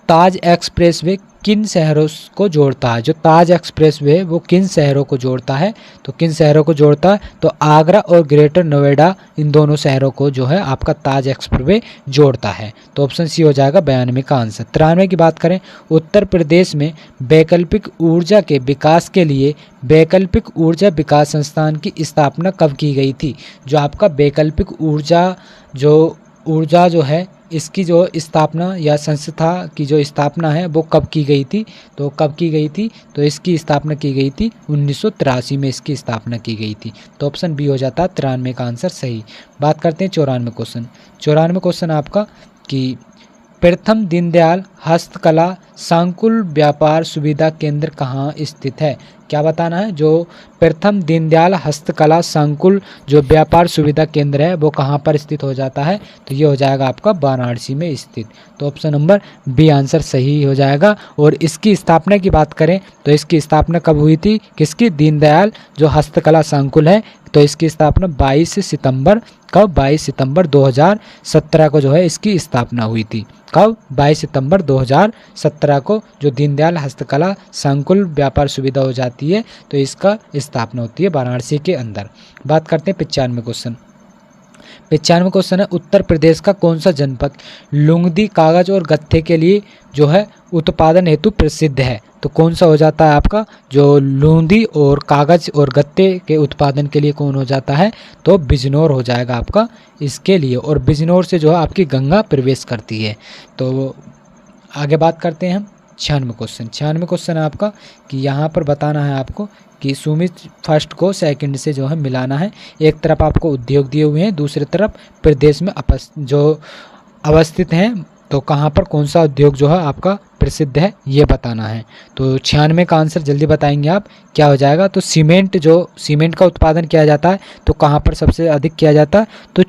ताज एक्सप्रेसवे किन शहरों को जोड़ता है? जो ताज एक्सप्रेस वे वो किन शहरों को जोड़ता है? तो किन शहरों को जोड़ता है? तो आगरा और ग्रेटर नोएडा, इन दोनों शहरों को जो है आपका ताज एक्सप्रेस वे जोड़ता है। तो ऑप्शन सी हो जाएगा 92 का आंसर। 93 की बात करें, उत्तर प्रदेश में वैकल्पिक ऊर्जा के विकास के लिए वैकल्पिक ऊर्जा विकास संस्थान की स्थापना कब की गई थी? जो आपका वैकल्पिक ऊर्जा जो है इसकी जो स्थापना या संस्था की जो स्थापना है वो कब की गई थी? तो कब की गई थी? तो इसकी स्थापना की गई थी 1983 में इसकी स्थापना की गई थी। तो ऑप्शन बी हो जाता है 93 का आंसर सही। बात करते हैं 94 क्वेश्चन। 94 क्वेश्चन आपका कि प्रथम दीनदयाल हस्तकला संकुल व्यापार सुविधा केंद्र कहाँ स्थित है? क्या बताना है? जो प्रथम दीनदयाल हस्तकला संकुल जो व्यापार सुविधा केंद्र है वो कहाँ पर स्थित हो जाता है? तो ये हो जाएगा आपका वाराणसी में स्थित। तो ऑप्शन नंबर बी आंसर सही हो जाएगा। और इसकी स्थापना की बात करें तो इसकी स्थापना कब हुई थी? किसकी? दीनदयाल जो हस्तकला संकुल है, तो इसकी स्थापना 22 सितंबर कब? 22 सितंबर 2017 को जो है इसकी स्थापना हुई थी। कब? 22 सितंबर 2017 को जो दीनदयाल हस्तकला संकुल व्यापार सुविधा हो जाती है तो इसका स्थापना होती है वाराणसी के अंदर। बात करते हैं 95 क्वेश्चन। 95 क्वेश्चन है, उत्तर प्रदेश का कौन सा जनपद लुगदी कागज और गत्ते के लिए जो है उत्पादन हेतु प्रसिद्ध है? तो कौन सा हो जाता है आपका? जो लुगदी और कागज और गत्ते के उत्पादन के लिए कौन हो जाता है? तो बिजनौर हो जाएगा आपका इसके लिए। और बिजनौर से जो है आपकी गंगा प्रवेश करती है। तो आगे बात करते हैं हम 96 क्वेश्चन। 96 क्वेश्चन है आपका कि यहाँ पर बताना है आपको कि सुमित फर्स्ट को सेकंड से जो है मिलाना है। एक तरफ आपको उद्योग दिए हुए हैं, दूसरी तरफ प्रदेश में जो अवस्थित हैं, तो कहाँ पर कौन सा उद्योग जो है आपका प्रसिद्ध है ये बताना है। तो 96 का आंसर जल्दी बताएंगे आप, क्या हो जाएगा? तो सीमेंट का उत्पादन किया जाता है तो कहाँ पर सबसे अधिक किया जाता है? तो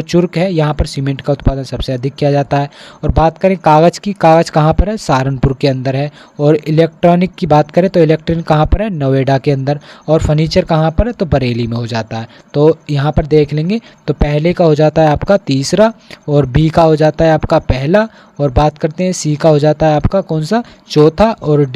चूर्क है यहाँ पर सीमेंट का उत्पादन सबसे अधिक किया जाता है। और बात करें कागज़ की, कागज़ कहाँ पर है? सहारनपुर के अंदर है। और इलेक्ट्रॉनिक की बात करें तो इलेक्ट्रॉनिक कहाँ पर है? नोएडा के अंदर। और फर्नीचर कहाँ पर है? तो बरेली में हो जाता है। तो यहाँ पर देख लेंगे तो पहले का हो जाता है आपका तीसरा, और बी का हो जाता है आपका पहला, और बात करते हैं सी का हो जाता है आपका कौन सा? चौथा, और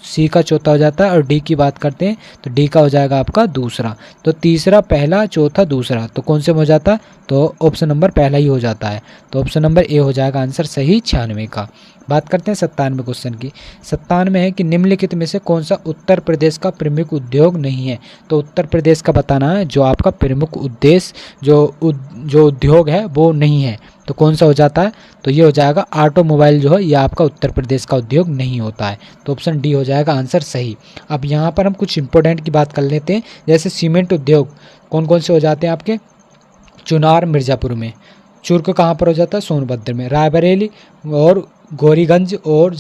सी का चौथा हो जाता है। और डी की बात करते हैं तो डी का हो जाएगा आपका दूसरा। तो तीसरा, पहला, चौथा, दूसरा, तो कौन से में हो जाता है? तो ऑप्शन नंबर पहला ही हो जाता है। तो ऑप्शन नंबर ए हो जाएगा आंसर सही 96 का। बात करते हैं 97 क्वेश्चन की। 97 है कि निम्नलिखित में से कौन सा उत्तर प्रदेश का प्रमुख उद्योग नहीं है? तो उत्तर प्रदेश का बताना है जो आपका प्रमुख उद्देश्य जो उद्योग है वो नहीं है, तो कौन सा हो जाता है? तो ये हो जाएगा ऑटोमोबाइल जो है ये आपका उत्तर प्रदेश का उद्योग नहीं होता है। तो ऑप्शन डी हो जाएगा आंसर सही। अब यहाँ पर हम कुछ इंपॉर्टेंट की बात कर लेते हैं। जैसे सीमेंट उद्योग कौन कौन से हो जाते हैं आपके? चुनार मिर्ज़ापुर में। चुर्क कहाँ पर हो जाता है? सोनभद्र में। रायबरेली और गौरीगंज और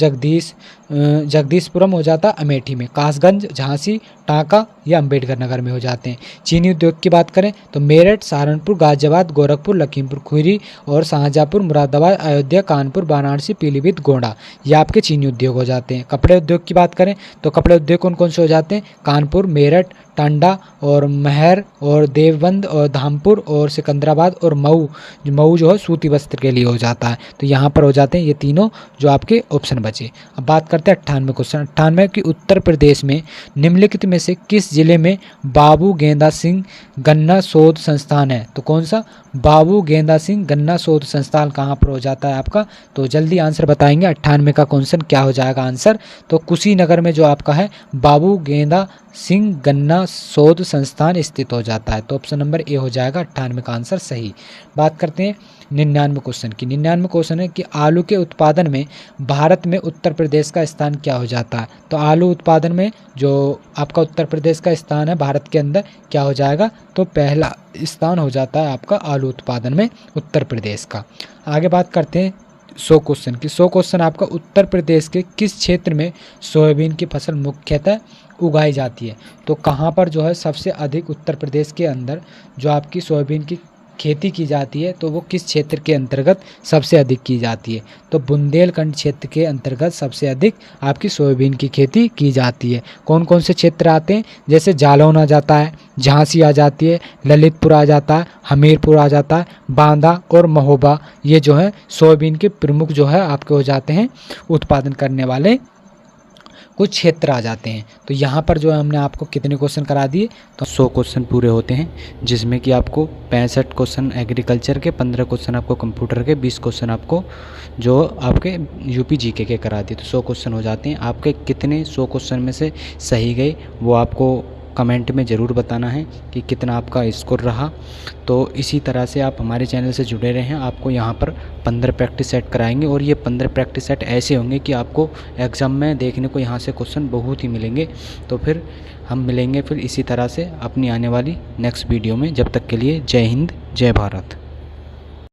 जगदीशपुरम हो जाता है अमेठी में। कासगंज, झांसी, टांका या अंबेडकर नगर में हो जाते हैं। चीनी उद्योग की बात करें तो मेरठ, सहारनपुर, गाजियाबाद, गोरखपुर, लखीमपुर खीरी और शाहजहाँपुर, मुरादाबाद, अयोध्या, कानपुर, वाराणसी, पीलीभीत, गोंडा, ये आपके चीनी उद्योग हो जाते हैं। कपड़े उद्योग की बात करें तो कपड़े उद्योग कौन कौन से हो जाते हैं? कानपुर, मेरठ, टांडा और महर और देवबंद और धामपुर और सिकंदराबाद और मऊ जो है सूती वस्त्र के लिए हो जाता है। तो यहाँ पर हो जाते हैं ये तीनों जो आपके ऑप्शन बचे। अब बात करते हैं 98 क्वेश्चन। 98 की उत्तर प्रदेश में निम्नलिखित में से किस जिले में बाबू गेंदा सिंह गन्ना शोध संस्थान है? तो कौन सा? बाबू गेंदा सिंह गन्ना शोध संस्थान कहाँ पर हो जाता है आपका? तो जल्दी आंसर बताएंगे 98 का क्वेश्चन क्या हो जाएगा आंसर? तो कुशीनगर में जो आपका है बाबू गेंदा सिंह गन्ना शोध संस्थान स्थित हो जाता है। तो ऑप्शन नंबर ए हो जाएगा 98 का आंसर सही। बात करते हैं 99 क्वेश्चन की। 99 क्वेश्चन है कि आलू के उत्पादन में भारत में उत्तर प्रदेश का स्थान क्या हो जाता है? तो आलू उत्पादन में जो आपका उत्तर प्रदेश का स्थान है भारत के अंदर क्या हो जाएगा? तो पहला स्थान हो जाता है आपका आलू उत्पादन में उत्तर प्रदेश का। आगे बात करते हैं 100 क्वेश्चन की। 100 क्वेश्चन आपका उत्तर प्रदेश के किस क्षेत्र में सोयाबीन की फसल मुख्यतः उगाई जाती है? तो कहाँ पर जो है सबसे अधिक उत्तर प्रदेश के अंदर जो आपकी सोयाबीन की खेती की जाती है तो वो किस क्षेत्र के अंतर्गत सबसे अधिक की जाती है? तो बुंदेलखंड क्षेत्र के अंतर्गत सबसे अधिक आपकी सोयाबीन की खेती की जाती है। कौन कौन से क्षेत्र आते हैं? जैसे जालौन आ जाता है, झांसी आ जाती है, ललितपुर आ जाता है, हमीरपुर आ जाता है, बांदा और महोबा, ये जो है सोयाबीन के प्रमुख जो है आपके हो जाते हैं उत्पादन करने वाले कुछ क्षेत्र आ जाते हैं। तो यहाँ पर जो है हमने आपको कितने क्वेश्चन करा दिए? तो 100 क्वेश्चन पूरे होते हैं, जिसमें कि आपको 65 क्वेश्चन एग्रीकल्चर के, 15 क्वेश्चन आपको कंप्यूटर के, 20 क्वेश्चन आपको जो आपके यूपी जीके के करा दिए। तो 100 क्वेश्चन हो जाते हैं। आपके कितने 100 क्वेश्चन में से सही गए वो आपको कमेंट में ज़रूर बताना है कि कितना आपका स्कोर रहा। तो इसी तरह से आप हमारे चैनल से जुड़े रहें। आपको यहाँ पर 15 प्रैक्टिस सेट कराएंगे और ये 15 प्रैक्टिस सेट ऐसे होंगे कि आपको एग्ज़ाम में देखने को यहाँ से क्वेश्चन बहुत ही मिलेंगे। तो फिर हम मिलेंगे फिर इसी तरह से अपनी आने वाली नेक्स्ट वीडियो में। जब तक के लिए जय हिंद, जय भारत।